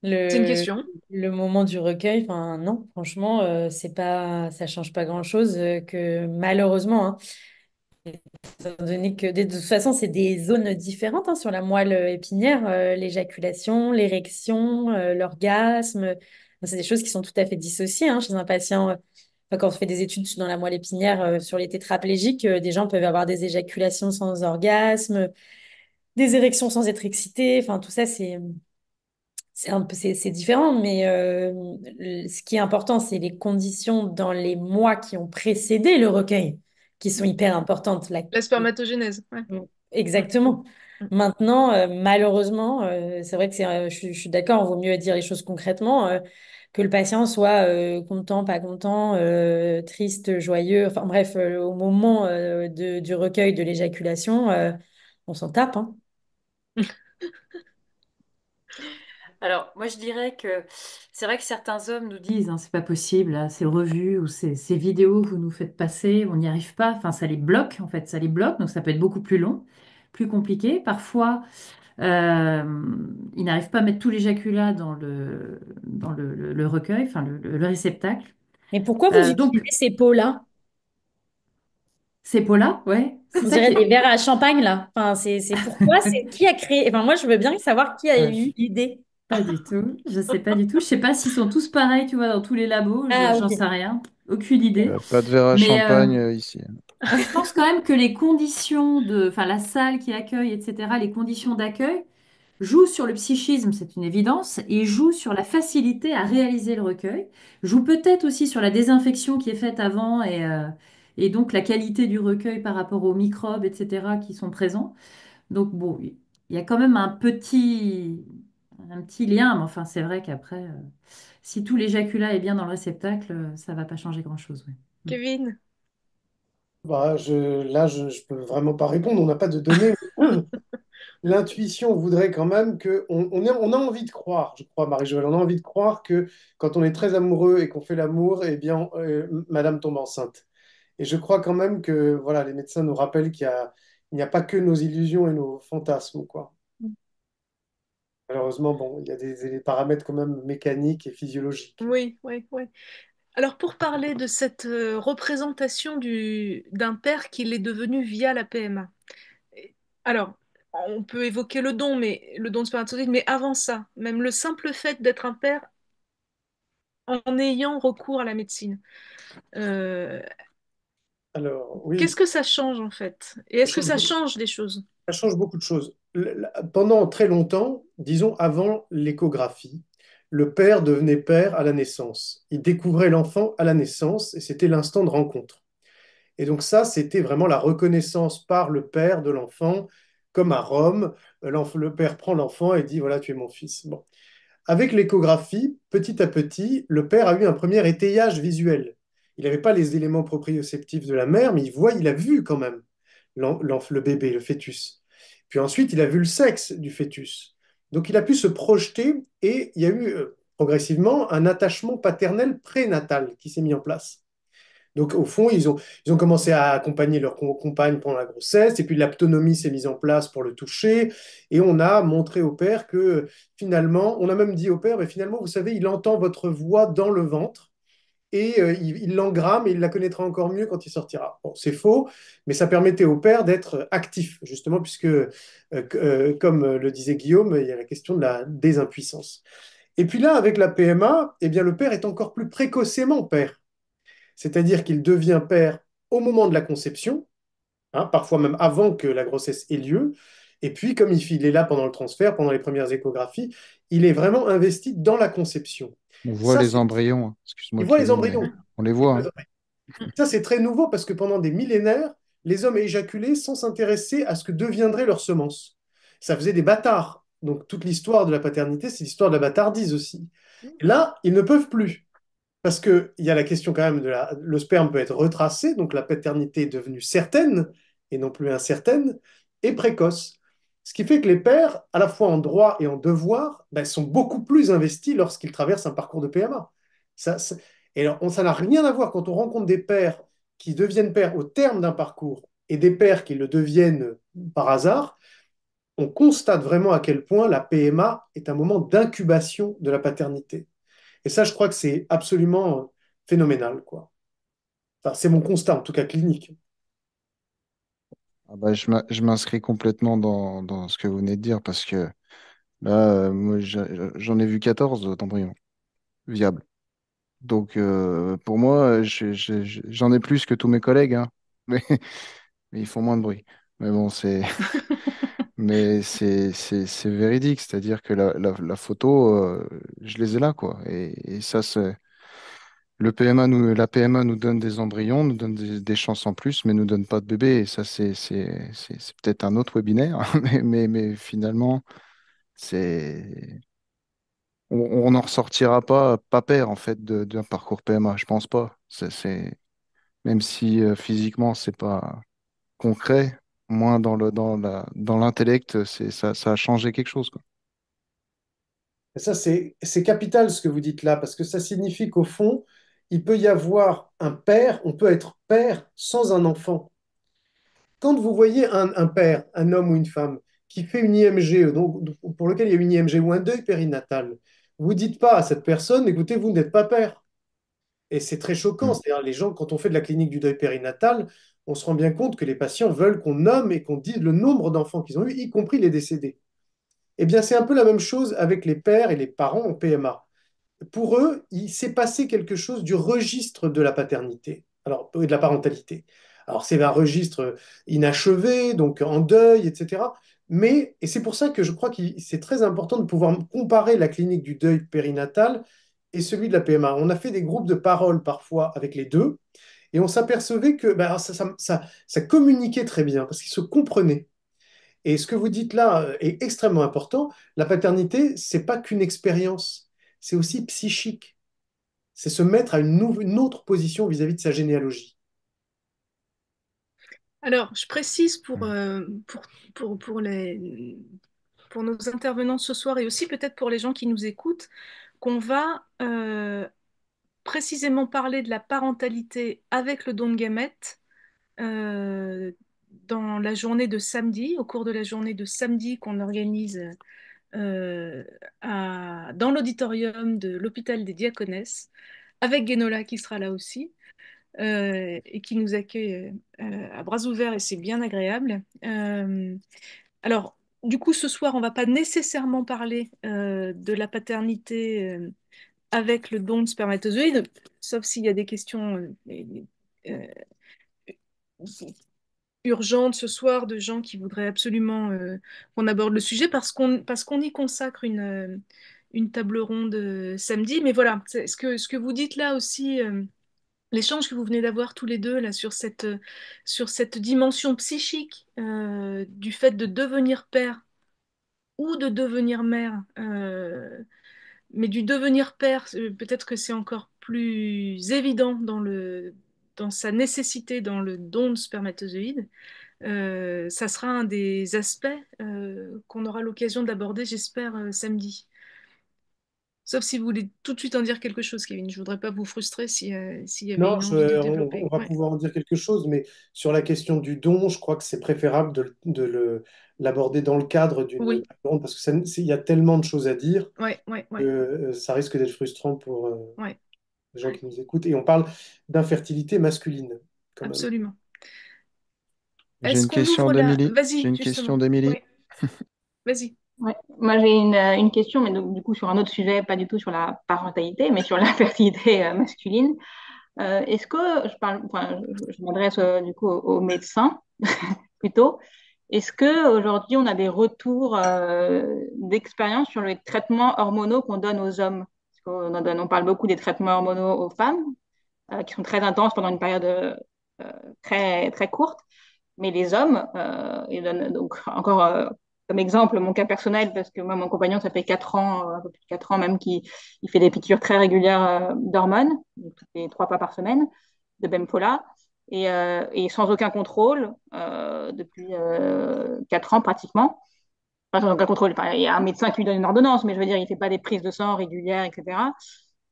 C'est une le, question. le moment du recueil, enfin, non, franchement, c'est pas, ça change pas grand-chose que malheureusement, hein, étant donné que de toute façon, c'est des zones différentes hein, sur la moelle épinière, l'éjaculation, l'érection, l'orgasme. C'est des choses qui sont tout à fait dissociées hein, chez un patient. Enfin, quand on fait des études dans la moelle épinière sur les tétraplégiques, des gens peuvent avoir des éjaculations sans orgasme, des érections sans être excités. Enfin, tout ça, c'est un peu, c'est différent. Mais ce qui est important, c'est les conditions dans les mois qui ont précédé le recueil, qui sont hyper importantes. La spermatogénèse, ouais. Mm, Exactement. mm. Maintenant, malheureusement, c'est vrai que je suis d'accord, il vaut mieux dire les choses concrètement, que le patient soit content, pas content, triste, joyeux, enfin bref, au moment du recueil de l'éjaculation, on s'en tape, hein. Alors, moi, je dirais que c'est vrai que certains hommes nous disent, hein, c'est pas possible, là, ces revues ou ces vidéos que vous nous faites passer, on n'y arrive pas. Enfin, ça les bloque, en fait, ça les bloque. Donc, ça peut être beaucoup plus long, plus compliqué. Parfois, euh, ils n'arrivent pas à mettre tout l'éjaculat dans le recueil, enfin, le réceptacle. Mais pourquoi vous Donc, utilisez ces pots-là? ces pots-là, ouais, c'est On ça dirait qui des est. verres à champagne, là. Enfin, c'est pourquoi, c'est qui a créé... Enfin, moi, je veux bien savoir qui a Ah, eu l'idée. pas du tout. Je sais pas du tout. Je sais pas s'ils sont tous pareils, tu vois, dans tous les labos. Ah, J'en sais ok. rien. Aucune idée. Pas de verre à Mais champagne ici. moi, je pense quand même que les conditions enfin, la salle qui accueille, etc., les conditions d'accueil jouent sur le psychisme, c'est une évidence, et jouent sur la facilité à réaliser le recueil, jouent peut-être aussi sur la désinfection qui est faite avant et donc la qualité du recueil par rapport aux microbes, etc., qui sont présents. Donc bon, il y a quand même un petit lien, mais enfin, c'est vrai qu'après, si tout l'éjaculat est bien dans le réceptacle, ça va pas changer grand-chose. Ouais. Mm. Kevin, Bah, là, je peux vraiment pas répondre, on n'a pas de données. L'intuition voudrait quand même que on a envie de croire, je crois, Marie-Joëlle, on a envie de croire que quand on est très amoureux et qu'on fait l'amour, eh bien, Madame tombe enceinte. Et je crois quand même que voilà, les médecins nous rappellent il n'y a pas que nos illusions et nos fantasmes, quoi. Malheureusement, bon, il y a des paramètres quand même mécaniques et physiologiques. oui, oui, oui. Alors, pour parler de cette représentation d'un père qu'il est devenu via la PMA. Alors, on peut évoquer le don de spermatozoïdes, mais avant ça, même le simple fait d'être un père en ayant recours à la médecine. Euh, Alors, Qu'est-ce oui, que ça change en fait? Et ça est-ce que change ça beaucoup, change des choses? ça change beaucoup de choses. Pendant très longtemps, disons avant l'échographie, le père devenait père à la naissance. Il découvrait l'enfant à la naissance et c'était l'instant de rencontre. Et donc ça, c'était vraiment la reconnaissance par le père de l'enfant, comme à Rome, le père prend l'enfant et dit, voilà, tu es mon fils. Bon. Avec l'échographie, petit à petit, le père a eu un premier étayage visuel. Il n'avait pas les éléments proprioceptifs de la mère, mais il a vu quand même le bébé, le fœtus. Puis ensuite, il a vu le sexe du fœtus. Donc il a pu se projeter et il y a eu progressivement un attachement paternel prénatal qui s'est mis en place. Donc, au fond, ils ont commencé à accompagner leur compagne pendant la grossesse, et puis l'autonomie s'est mise en place pour le toucher, et on a montré au père que finalement, on a même dit au père, mais finalement, vous savez, il entend votre voix dans le ventre, et il l'engramme, et il la connaîtra encore mieux quand il sortira. Bon, c'est faux, mais ça permettait au père d'être actif, justement, puisque, comme le disait Guillaume, il y a la question de la désimpuissance. Et puis là, avec la PMA, eh bien, le père est encore plus précocement père. C'est-à-dire qu'il devient père au moment de la conception, hein, parfois même avant que la grossesse ait lieu. Et puis, comme il est là pendant le transfert, pendant les premières échographies, il est vraiment investi dans la conception. On voit Ça, les c'est, embryons, hein. il Excuse-moi, voit les Kevin, mais embryons. on les Il voit, voit les hein. embryons. Ça, c'est très nouveau parce que pendant des millénaires, les hommes éjaculaient sans s'intéresser à ce que deviendrait leur semence. Ça faisait des bâtards. Donc, toute l'histoire de la paternité, c'est l'histoire de la bâtardise aussi. Et là, ils ne peuvent plus. Parce qu'il y a la question quand même le sperme peut être retracé, donc la paternité est devenue certaine et non plus incertaine, et précoce. Ce qui fait que les pères, à la fois en droit et en devoir, ben, sont beaucoup plus investis lorsqu'ils traversent un parcours de PMA. Et alors, ça n'a rien à voir quand on rencontre des pères qui deviennent pères au terme d'un parcours et des pères qui le deviennent par hasard, on constate vraiment à quel point la PMA est un moment d'incubation de la paternité. Et ça, je crois que c'est absolument phénoménal, quoi. Enfin, c'est mon constat, en tout cas clinique. Ah bah, je m'inscris complètement dans ce que vous venez de dire parce que là, moi, j'en ai vu 14 d'embryons viables. Donc, pour moi, j'en ai plus que tous mes collègues, hein. Mais, mais ils font moins de bruit. Mais bon, c'est véridique. C'est-à-dire que la photo, je les ai là, quoi. Et ça, la PMA nous donne des embryons, nous donne des chances en plus, mais nous donne pas de bébé. Et ça, c'est peut-être un autre webinaire, mais finalement, c'est, on n'en ressortira pas père, en fait, d'un parcours PMA. Je pense pas. Même si physiquement, c'est pas concret, moins dans l'intellect, ça a changé quelque chose, quoi. Et ça, c'est capital ce que vous dites là, parce que ça signifie qu'au fond, il peut y avoir un père, on peut être père sans un enfant. Quand vous voyez un père, un homme ou une femme, qui fait une IMG, donc, pour lequel il y a une IMG ou un deuil périnatal, vous dites pas à cette personne, écoutez, vous n'êtes pas père. Et c'est très choquant. Mm. C'est-à-dire, les gens, quand on fait de la clinique du deuil périnatal, on se rend bien compte que les patients veulent qu'on nomme et qu'on dise le nombre d'enfants qu'ils ont eu, y compris les décédés. Eh bien, c'est un peu la même chose avec les pères et les parents en PMA. Pour eux, il s'est passé quelque chose du registre de la paternité, alors, et de la parentalité. Alors, c'est un registre inachevé, donc en deuil, etc. Mais, et c'est pour ça que je crois que c'est très important de pouvoir comparer la clinique du deuil périnatal et celui de la PMA. On a fait des groupes de parole parfois avec les deux, et on s'apercevait que ben, ça communiquait très bien, parce qu'ils se comprenaient. Et ce que vous dites là est extrêmement important. La paternité, c'est pas qu'une expérience, c'est aussi psychique. C'est se mettre à une autre position vis-à-vis de sa généalogie. Alors, je précise Mm. pour nos intervenants ce soir et aussi peut-être pour les gens qui nous écoutent, qu'on va précisément parler de la parentalité avec le don de gamètes euh, dans la journée de samedi, au cours de la journée de samedi qu'on organise euh, dans l'auditorium de l'hôpital des Diaconesses, avec Guénola qui sera là aussi et qui nous accueille à bras ouverts et c'est bien agréable. Alors, du coup, ce soir, on va pas nécessairement parler de la paternité avec le don de spermatozoïdes, sauf s'il y a des questions euh, urgentes ce soir de gens qui voudraient absolument qu'on aborde le sujet parce qu'on y consacre une table ronde samedi. Mais voilà, ce que vous dites là aussi. L'échange que vous venez d'avoir tous les deux là sur cette dimension psychique du fait de devenir père ou de devenir mère, mais du devenir père, peut-être que c'est encore plus évident dans sa nécessité dans le don de spermatozoïdes. Ça sera un des aspects qu'on aura l'occasion d'aborder, j'espère, samedi. Sauf si vous voulez tout de suite en dire quelque chose, Kevin. Je voudrais pas vous frustrer s'il y avait Non, une envie de on développer. va Ouais. pouvoir en dire quelque chose, mais sur la question du don, je crois que c'est préférable l'aborder dans le cadre d'une Oui, table ronde, parce que il y a tellement de choses à dire ouais, ouais, que ouais, ça risque d'être frustrant pour ouais, les gens qui nous écoutent. Et on parle d'infertilité masculine, quand même. absolument. J'ai Est-ce une qu'on question ouvre la... d'Émilie. J'ai Vas-y, une question justement. d'Émilie. Oui, vas-y. Ouais. Moi, j'ai une question, mais donc, du coup, sur un autre sujet, pas du tout sur la parentalité, mais sur la fertilité masculine. Est-ce que, je m'adresse du coup aux médecins plutôt, est-ce que aujourd'hui on a des retours d'expérience sur les traitements hormonaux qu'on donne aux hommes? Parce on parle beaucoup des traitements hormonaux aux femmes, qui sont très intenses pendant une période très, très courte. Mais les hommes, ils donnent donc encore comme exemple mon cas personnel, parce que moi, mon compagnon, ça fait 4 ans, un peu plus de 4 ans même, qu'il il fait des piqûres très régulières d'hormones, toutes les 3 fois par semaine, de Bemfola, et sans aucun contrôle depuis 4 ans pratiquement. Enfin, sans aucun contrôle. Enfin, il y a un médecin qui lui donne une ordonnance, mais je veux dire, il ne fait pas des prises de sang régulières, etc.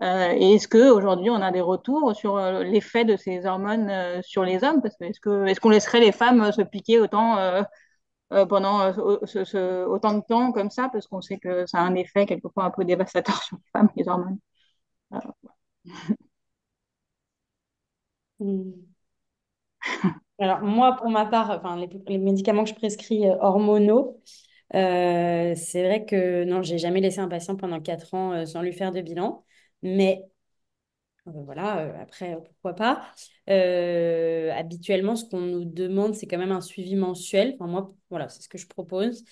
Et est-ce qu'aujourd'hui, on a des retours sur l'effet de ces hormones sur les hommes? Parce que est-ce qu'on laisserait les femmes se piquer autant pendant autant de temps comme ça? Parce qu'on sait que ça a un effet quelquefois un peu dévastateur sur les femmes, les hormones. Euh, Hmm. Alors moi, pour ma part, enfin, les médicaments que je prescris hormonaux, c'est vrai que non, j'ai jamais laissé un patient pendant 4 ans sans lui faire de bilan. Mais voilà, après, pourquoi pas. Habituellement, ce qu'on nous demande, c'est quand même un suivi mensuel. Enfin, moi, voilà, c'est ce que je propose.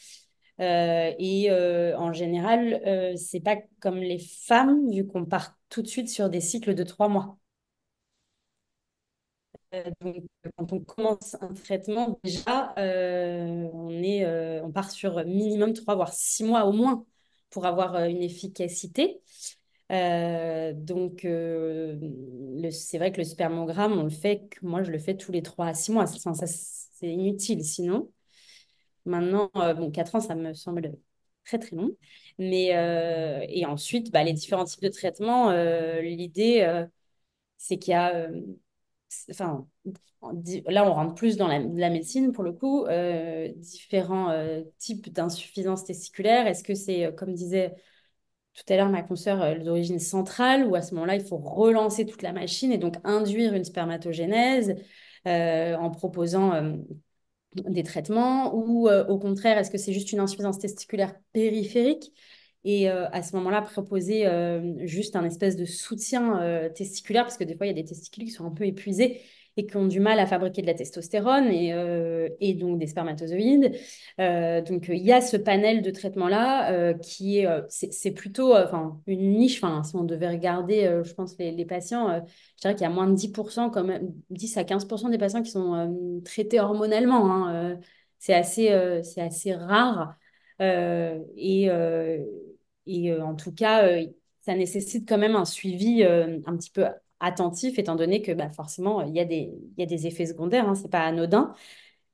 En général, c'est pas comme les femmes, vu qu'on part tout de suite sur des cycles de 3 mois. Donc, quand on commence un traitement, déjà, on part sur minimum 3 voire 6 mois au moins pour avoir une efficacité. C'est vrai que le spermogramme, moi, je le fais tous les 3 à 6 mois. C'est inutile sinon. Maintenant, bon, 4 ans, ça me semble très très long. Et ensuite, bah, les différents types de traitements, l'idée, c'est qu'il y a, enfin, là, on rentre plus dans la médecine pour le coup, différents types d'insuffisance testiculaire. Est-ce que c'est, comme disait tout à l'heure ma consoeur, d'origine centrale, ou à ce moment-là, il faut relancer toute la machine et donc induire une spermatogénèse en proposant des traitements, ou au contraire, est-ce que c'est juste une insuffisance testiculaire périphérique et à ce moment-là, proposer juste un espèce de soutien testiculaire, parce que des fois, il y a des testicules qui sont un peu épuisés et qui ont du mal à fabriquer de la testostérone et donc des spermatozoïdes. Donc, il y a ce panel de traitements-là qui est, c'est plutôt enfin, une niche. Enfin, si on devait regarder, je pense, les patients, je dirais qu'il y a moins de 10%, quand même, 10 à 15% des patients qui sont traités hormonalement, hein. C'est assez rare. Euh, et euh, en tout cas, ça nécessite quand même un suivi un petit peu attentif, étant donné que bah, forcément, il y a des effets secondaires, hein, c'est pas anodin.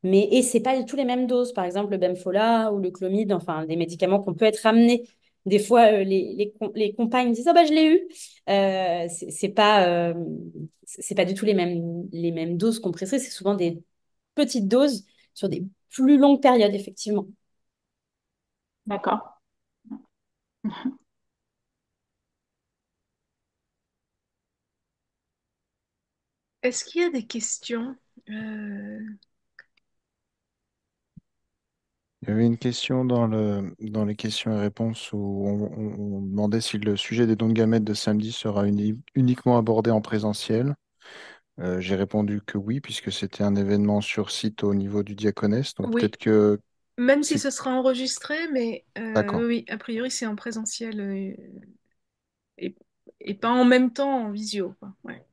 Et c'est pas du tout les mêmes doses. Par exemple, le Bemfola ou le Clomid, enfin, des médicaments qu'on peut être amené. Des fois, les compagnes disent, ah bah, je l'ai eu. C'est pas du tout les mêmes doses compressées. C'est souvent des petites doses sur des plus longues périodes, effectivement. D'accord. Est-ce qu'il y a des questions? Euh, Il y avait une question dans les questions et réponses où on demandait si le sujet des dons de gamètes de samedi sera uniquement abordé en présentiel. J'ai répondu que oui, puisque c'était un événement sur site au niveau du Diaconès. Donc oui, peut-être que même si c'est... ce sera enregistré, mais D'accord, oui, a priori, c'est en présentiel et, et pas en même temps en visio, quoi. Ouais.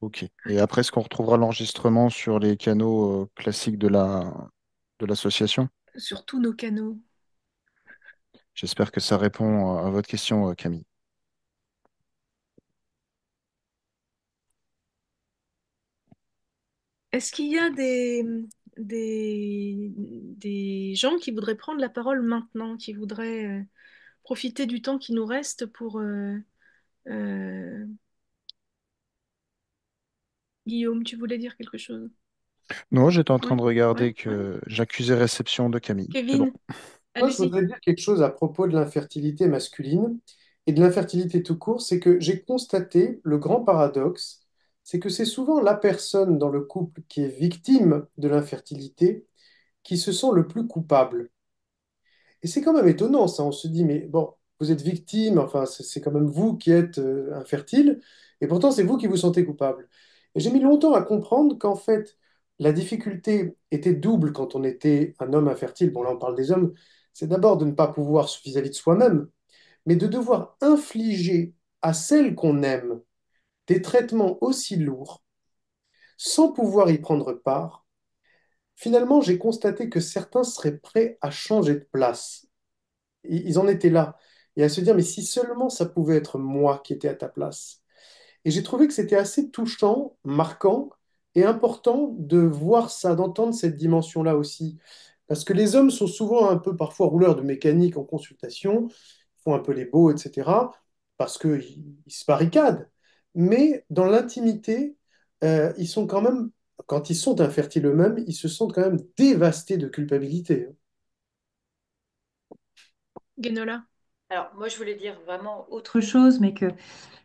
ok. Et après, est-ce qu'on retrouvera l'enregistrement sur les canaux classiques de l'association? Sur tous nos canaux. J'espère que ça répond à votre question, Camille. Est-ce qu'il y a des gens qui voudraient prendre la parole maintenant, qui voudraient profiter du temps qui nous reste pour... euh, Guillaume, tu voulais dire quelque chose? Non, j'étais en train Oui, de ouais, regarder ouais. que j'accusais réception de Camille. C'est bon. Kevin, Moi, je allez-y. voudrais dire quelque chose à propos de l'infertilité masculine et de l'infertilité tout court, c'est que j'ai constaté le grand paradoxe, c'est que c'est souvent la personne dans le couple qui est victime de l'infertilité qui se sent le plus coupable. Et c'est quand même étonnant, ça. On se dit, mais bon, vous êtes victime, enfin, c'est quand même vous qui êtes infertile, et pourtant, c'est vous qui vous sentez coupable. Et j'ai mis longtemps à comprendre qu'en fait, la difficulté était double quand on était un homme infertile. Bon, là, on parle des hommes. C'est d'abord de ne pas pouvoir, vis-à-vis de soi-même, mais de devoir infliger à celle qu'on aime des traitements aussi lourds, sans pouvoir y prendre part. Finalement, j'ai constaté que certains seraient prêts à changer de place. Ils en étaient là. Et à se dire, mais si seulement ça pouvait être moi qui étais à ta place. Et j'ai trouvé que c'était assez touchant, marquant et important de voir ça, d'entendre cette dimension-là aussi. Parce que les hommes sont souvent un peu parfois rouleurs de mécanique en consultation, font un peu les beaux, etc. Parce qu'ils se barricadent. Mais dans l'intimité, ils sont quand même, quand ils sont infertiles eux-mêmes, ils se sentent quand même dévastés de culpabilité. Guénola. Alors, moi, je voulais dire vraiment autre chose, mais que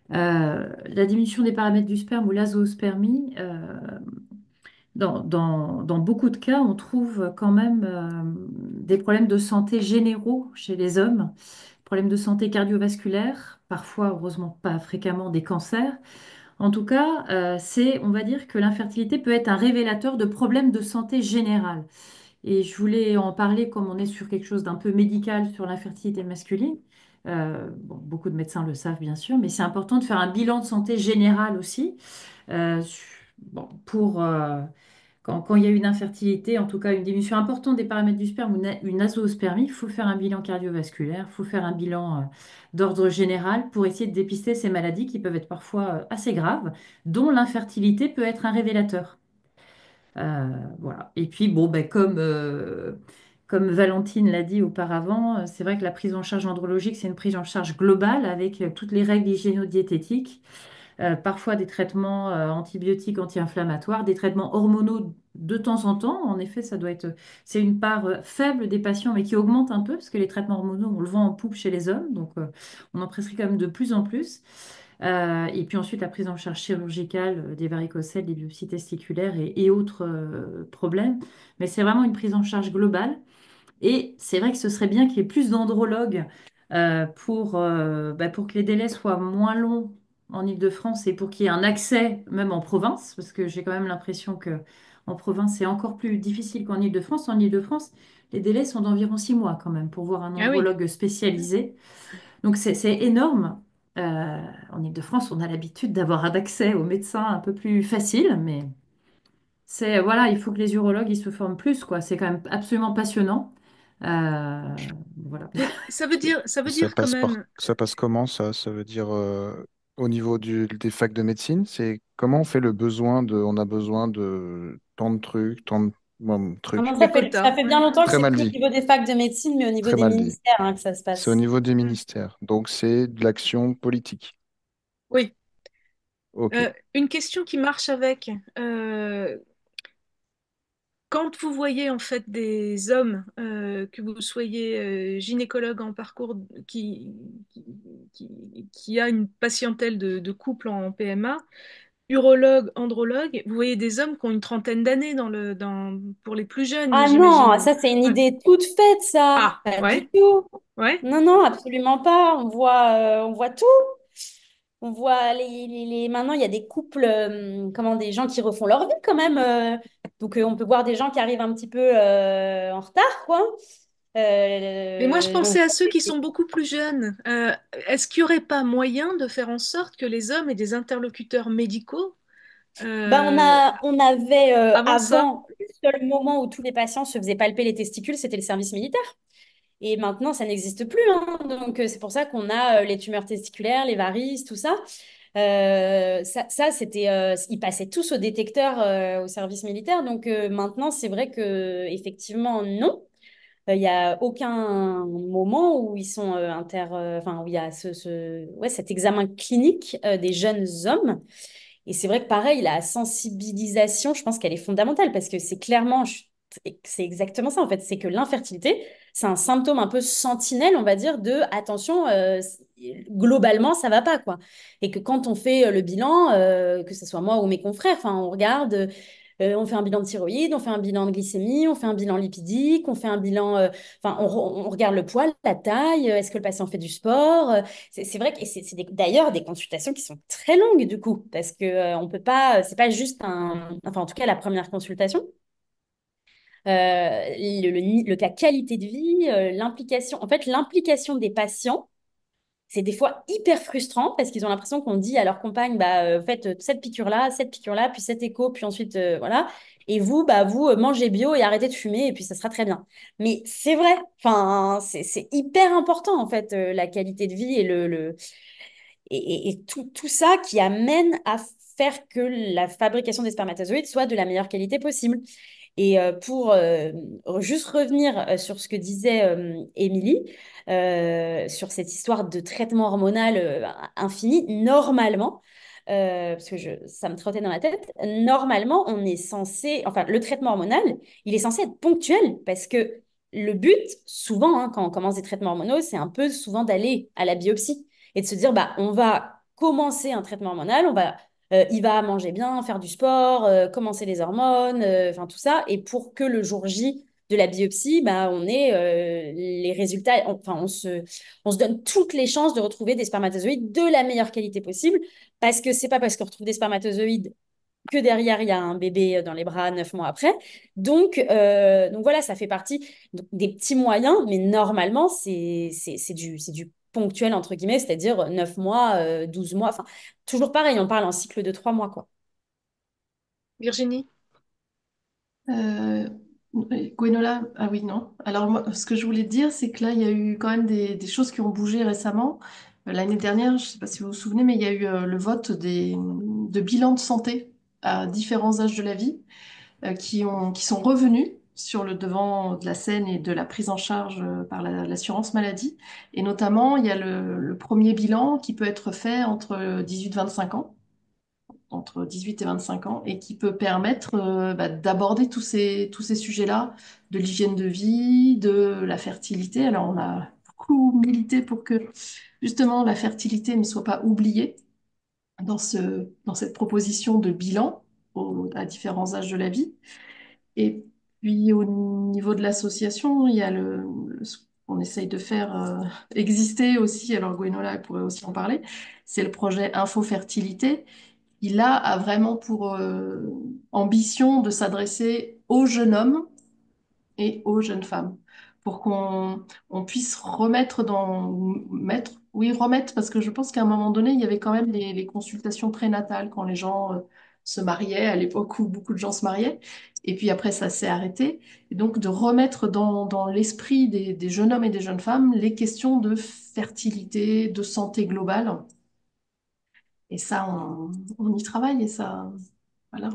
la diminution des paramètres du sperme ou l'azoospermie, dans beaucoup de cas, on trouve quand même des problèmes de santé généraux chez les hommes, problèmes de santé cardiovasculaire, parfois, heureusement pas fréquemment, des cancers. En tout cas, on va dire que l'infertilité peut être un révélateur de problèmes de santé générale. Et je voulais en parler comme on est sur quelque chose d'un peu médical sur l'infertilité masculine. Bon, beaucoup de médecins le savent bien sûr, mais c'est important de faire un bilan de santé général aussi. Bon, quand il y a une infertilité, en tout cas une diminution importante des paramètres du sperme ou une azoospermie, il faut faire un bilan cardiovasculaire, il faut faire un bilan d'ordre général pour essayer de dépister ces maladies qui peuvent être parfois assez graves, dont l'infertilité peut être un révélateur. Voilà. Et puis, bon, ben, comme Valentine l'a dit auparavant, c'est vrai que la prise en charge andrologique, c'est une prise en charge globale avec toutes les règles hygiéno-diététiques, parfois des traitements antibiotiques anti-inflammatoires, des traitements hormonaux de temps en temps. En effet, c'est une part faible des patients, mais qui augmente un peu, parce que les traitements hormonaux, on le vend en poupe chez les hommes, donc on en prescrit quand même de plus en plus. Et puis ensuite, la prise en charge chirurgicale des varicocèles, des biopsies testiculaires et autres problèmes. Mais c'est vraiment une prise en charge globale. Et c'est vrai que ce serait bien qu'il y ait plus d'andrologues pour que les délais soient moins longs en Île-de-France et pour qu'il y ait un accès même en province, parce que j'ai quand même l'impression que en province, c'est encore plus difficile qu'en Île-de-France. En Île-de-France, les délais sont d'environ 6 mois quand même pour voir un Ah oui. andrologue spécialisé. Donc c'est énorme. En Île-de-France, on a l'habitude d'avoir un accès aux médecins un peu plus facile, mais voilà, il faut que les urologues ils se forment plus, quoi. C'est quand même absolument passionnant. Voilà. Mais ça veut Ça dire quand passe par, même. ça passe comment ça? Ça veut dire au niveau des facs de médecine, c'est comment on fait le besoin on a besoin de tant de trucs, tant de Vraiment, trucs. Les ça quotas. fait bien longtemps que Très c'est mal plus au dit, niveau des facs de médecine, mais au niveau très des mal dit. ministères hein, que ça se C'est au passe. niveau des Mm. ministères, donc c'est de l'action politique. Oui. Ok. Une question qui marche avec. euh, Quand vous voyez en fait des hommes, que vous soyez gynécologue en parcours qui, qui a une patientèle de couple en PMA, urologue, andrologue, vous voyez des hommes qui ont une trentaine d'années pour les plus jeunes, Ah non, j'imagine. ça c'est une Ouais. idée toute faite, ça. Ah, Pas du ouais, tout. ouais. Non, non, absolument pas. On voit tout. On voit maintenant, il y a des couples, comment, des gens qui refont leur vie quand même. Donc, on peut voir des gens qui arrivent un petit peu en retard, quoi. Mais moi, je Donc, pensais à ceux qui sont beaucoup plus jeunes. Est-ce qu'il n'y aurait pas moyen de faire en sorte que les hommes aient des interlocuteurs médicaux bah, euh, on avait avant ça? avant, le seul moment où tous les patients se faisaient palper les testicules, c'était le service militaire. Et maintenant, ça n'existe plus, hein. Donc, c'est pour ça qu'on a les tumeurs testiculaires, les varices, tout ça. C'était, ils passaient tous au détecteur au service militaire. Donc, maintenant, c'est vrai que effectivement, non. Il n'y a aucun moment où ils sont enfin, où il y a ouais, cet examen clinique des jeunes hommes. Et c'est vrai que pareil, la sensibilisation, je pense qu'elle est fondamentale parce que c'est clairement, c'est exactement ça en fait, c'est que l'infertilité, c'est un symptôme un peu sentinelle, on va dire, de attention, globalement, ça va pas quoi. Et que quand on fait le bilan, que ce soit moi ou mes confrères, enfin, on regarde. On fait un bilan de thyroïde, on fait un bilan de glycémie, on fait un bilan lipidique, on fait un bilan, enfin, on regarde le poids, la taille, est-ce que le patient fait du sport, c'est vrai que c'est d'ailleurs des consultations qui sont très longues du coup, parce que on peut pas, c'est pas juste enfin en tout cas la première consultation, la qualité de vie, l'implication, en fait l'implication des patients, c'est des fois hyper frustrant parce qu'ils ont l'impression qu'on dit à leur compagne, bah faites cette piqûre-là, puis cette écho, puis ensuite voilà. Et vous, bah vous mangez bio et arrêtez de fumer et puis ça sera très bien. Mais c'est vrai, enfin c'est hyper important en fait la qualité de vie et et tout ça qui amène à faire que la fabrication des spermatozoïdes soit de la meilleure qualité possible. Et pour juste revenir sur ce que disait Émilie, sur cette histoire de traitement hormonal infini, normalement, parce que ça me trottait dans la tête, normalement, on est censé, enfin, le traitement hormonal, il est censé être ponctuel parce que le but, souvent, hein, quand on commence des traitements hormonaux, c'est un peu souvent d'aller à la biopsie et de se dire, bah, on va commencer un traitement hormonal, il va manger bien, faire du sport, commencer les hormones, enfin tout ça. Et pour que le jour J de la biopsie, bah, on ait les résultats, enfin on se donne toutes les chances de retrouver des spermatozoïdes de la meilleure qualité possible, parce que c'est pas parce qu'on retrouve des spermatozoïdes que derrière il y a un bébé dans les bras 9 mois après. Donc voilà, ça fait partie des petits moyens, mais normalement c'est du ponctuel entre guillemets, c'est-à-dire 9 mois, 12 mois, enfin toujours pareil, on parle en cycle de 3 mois quoi. Virginie? Euh, Gwenola, ah oui, non. Alors, moi, ce que je voulais te dire, c'est que là, il y a eu quand même des choses qui ont bougé récemment. L'année dernière, je ne sais pas si vous vous souvenez, mais il y a eu le vote de bilans de santé à différents âges de la vie qui sont revenus. sur le devant de la scène et de la prise en charge par l'assurance maladie. Et notamment, il y a le premier bilan qui peut être fait entre 18 et 25 ans, entre 18 et 25 ans, et qui peut permettre d'aborder tous ces sujets-là, de l'hygiène de vie, de la fertilité. Alors, on a beaucoup milité pour que justement la fertilité ne soit pas oubliée dans cette proposition de bilan à différents âges de la vie. Et puis au niveau de l'association, il y a ce qu'on essaye de faire exister aussi, alors Gwenola elle pourrait aussi en parler, c'est le projet Info Fertilité. Il a vraiment pour ambition de s'adresser aux jeunes hommes et aux jeunes femmes pour qu'on on puisse remettre, parce que je pense qu'à un moment donné, il y avait quand même les consultations prénatales quand les gens se mariaient, à l'époque où beaucoup de gens se mariaient, et puis après ça s'est arrêté. Et donc de remettre dans l'esprit des jeunes hommes et des jeunes femmes les questions de fertilité, de santé globale. Et ça, on y travaille, et ça, voilà.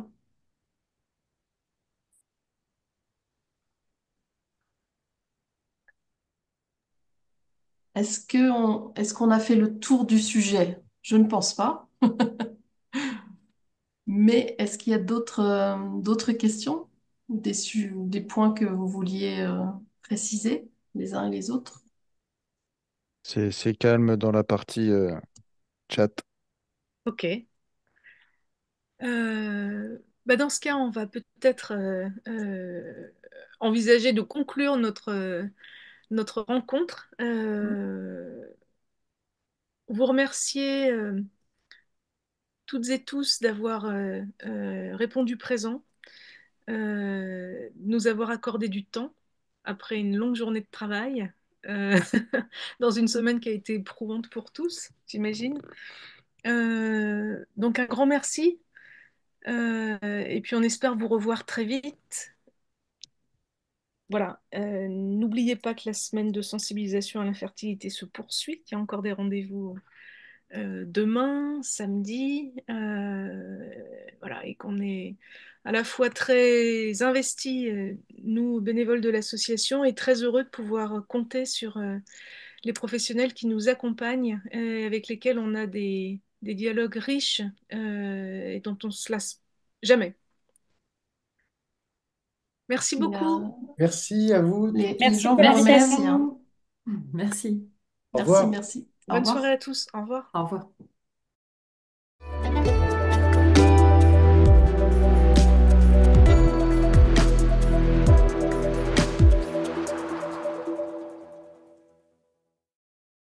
Est-ce qu'on a fait le tour du sujet? Je ne pense pas. Mais est-ce qu'il y a d'autres questions ou ou des points que vous vouliez préciser les uns et les autres? C'est calme dans la partie chat. Ok. Dans ce cas, on va peut-être envisager de conclure notre rencontre. Vous remercier toutes et tous d'avoir répondu présent, nous avoir accordé du temps après une longue journée de travail, euh, dans une semaine qui a été éprouvante pour tous, j'imagine. Donc un grand merci. Et puis on espère vous revoir très vite. Voilà. N'oubliez pas que la semaine de sensibilisation à l'infertilité se poursuit. Il y a encore des rendez-vous demain, samedi. Voilà. Et qu'on est à la fois très investis, nous, bénévoles de l'association, et très heureux de pouvoir compter sur les professionnels qui nous accompagnent, avec lesquels on a des dialogues riches, et dont on se lasse jamais. Merci Il y a- beaucoup. Merci à vous. les Merci gens pour vous Merci à remercient, hein. l'invitation. vous. Merci. Au Merci, revoir. merci. Au Bonne soirée revoir. à tous. Au revoir. Au revoir.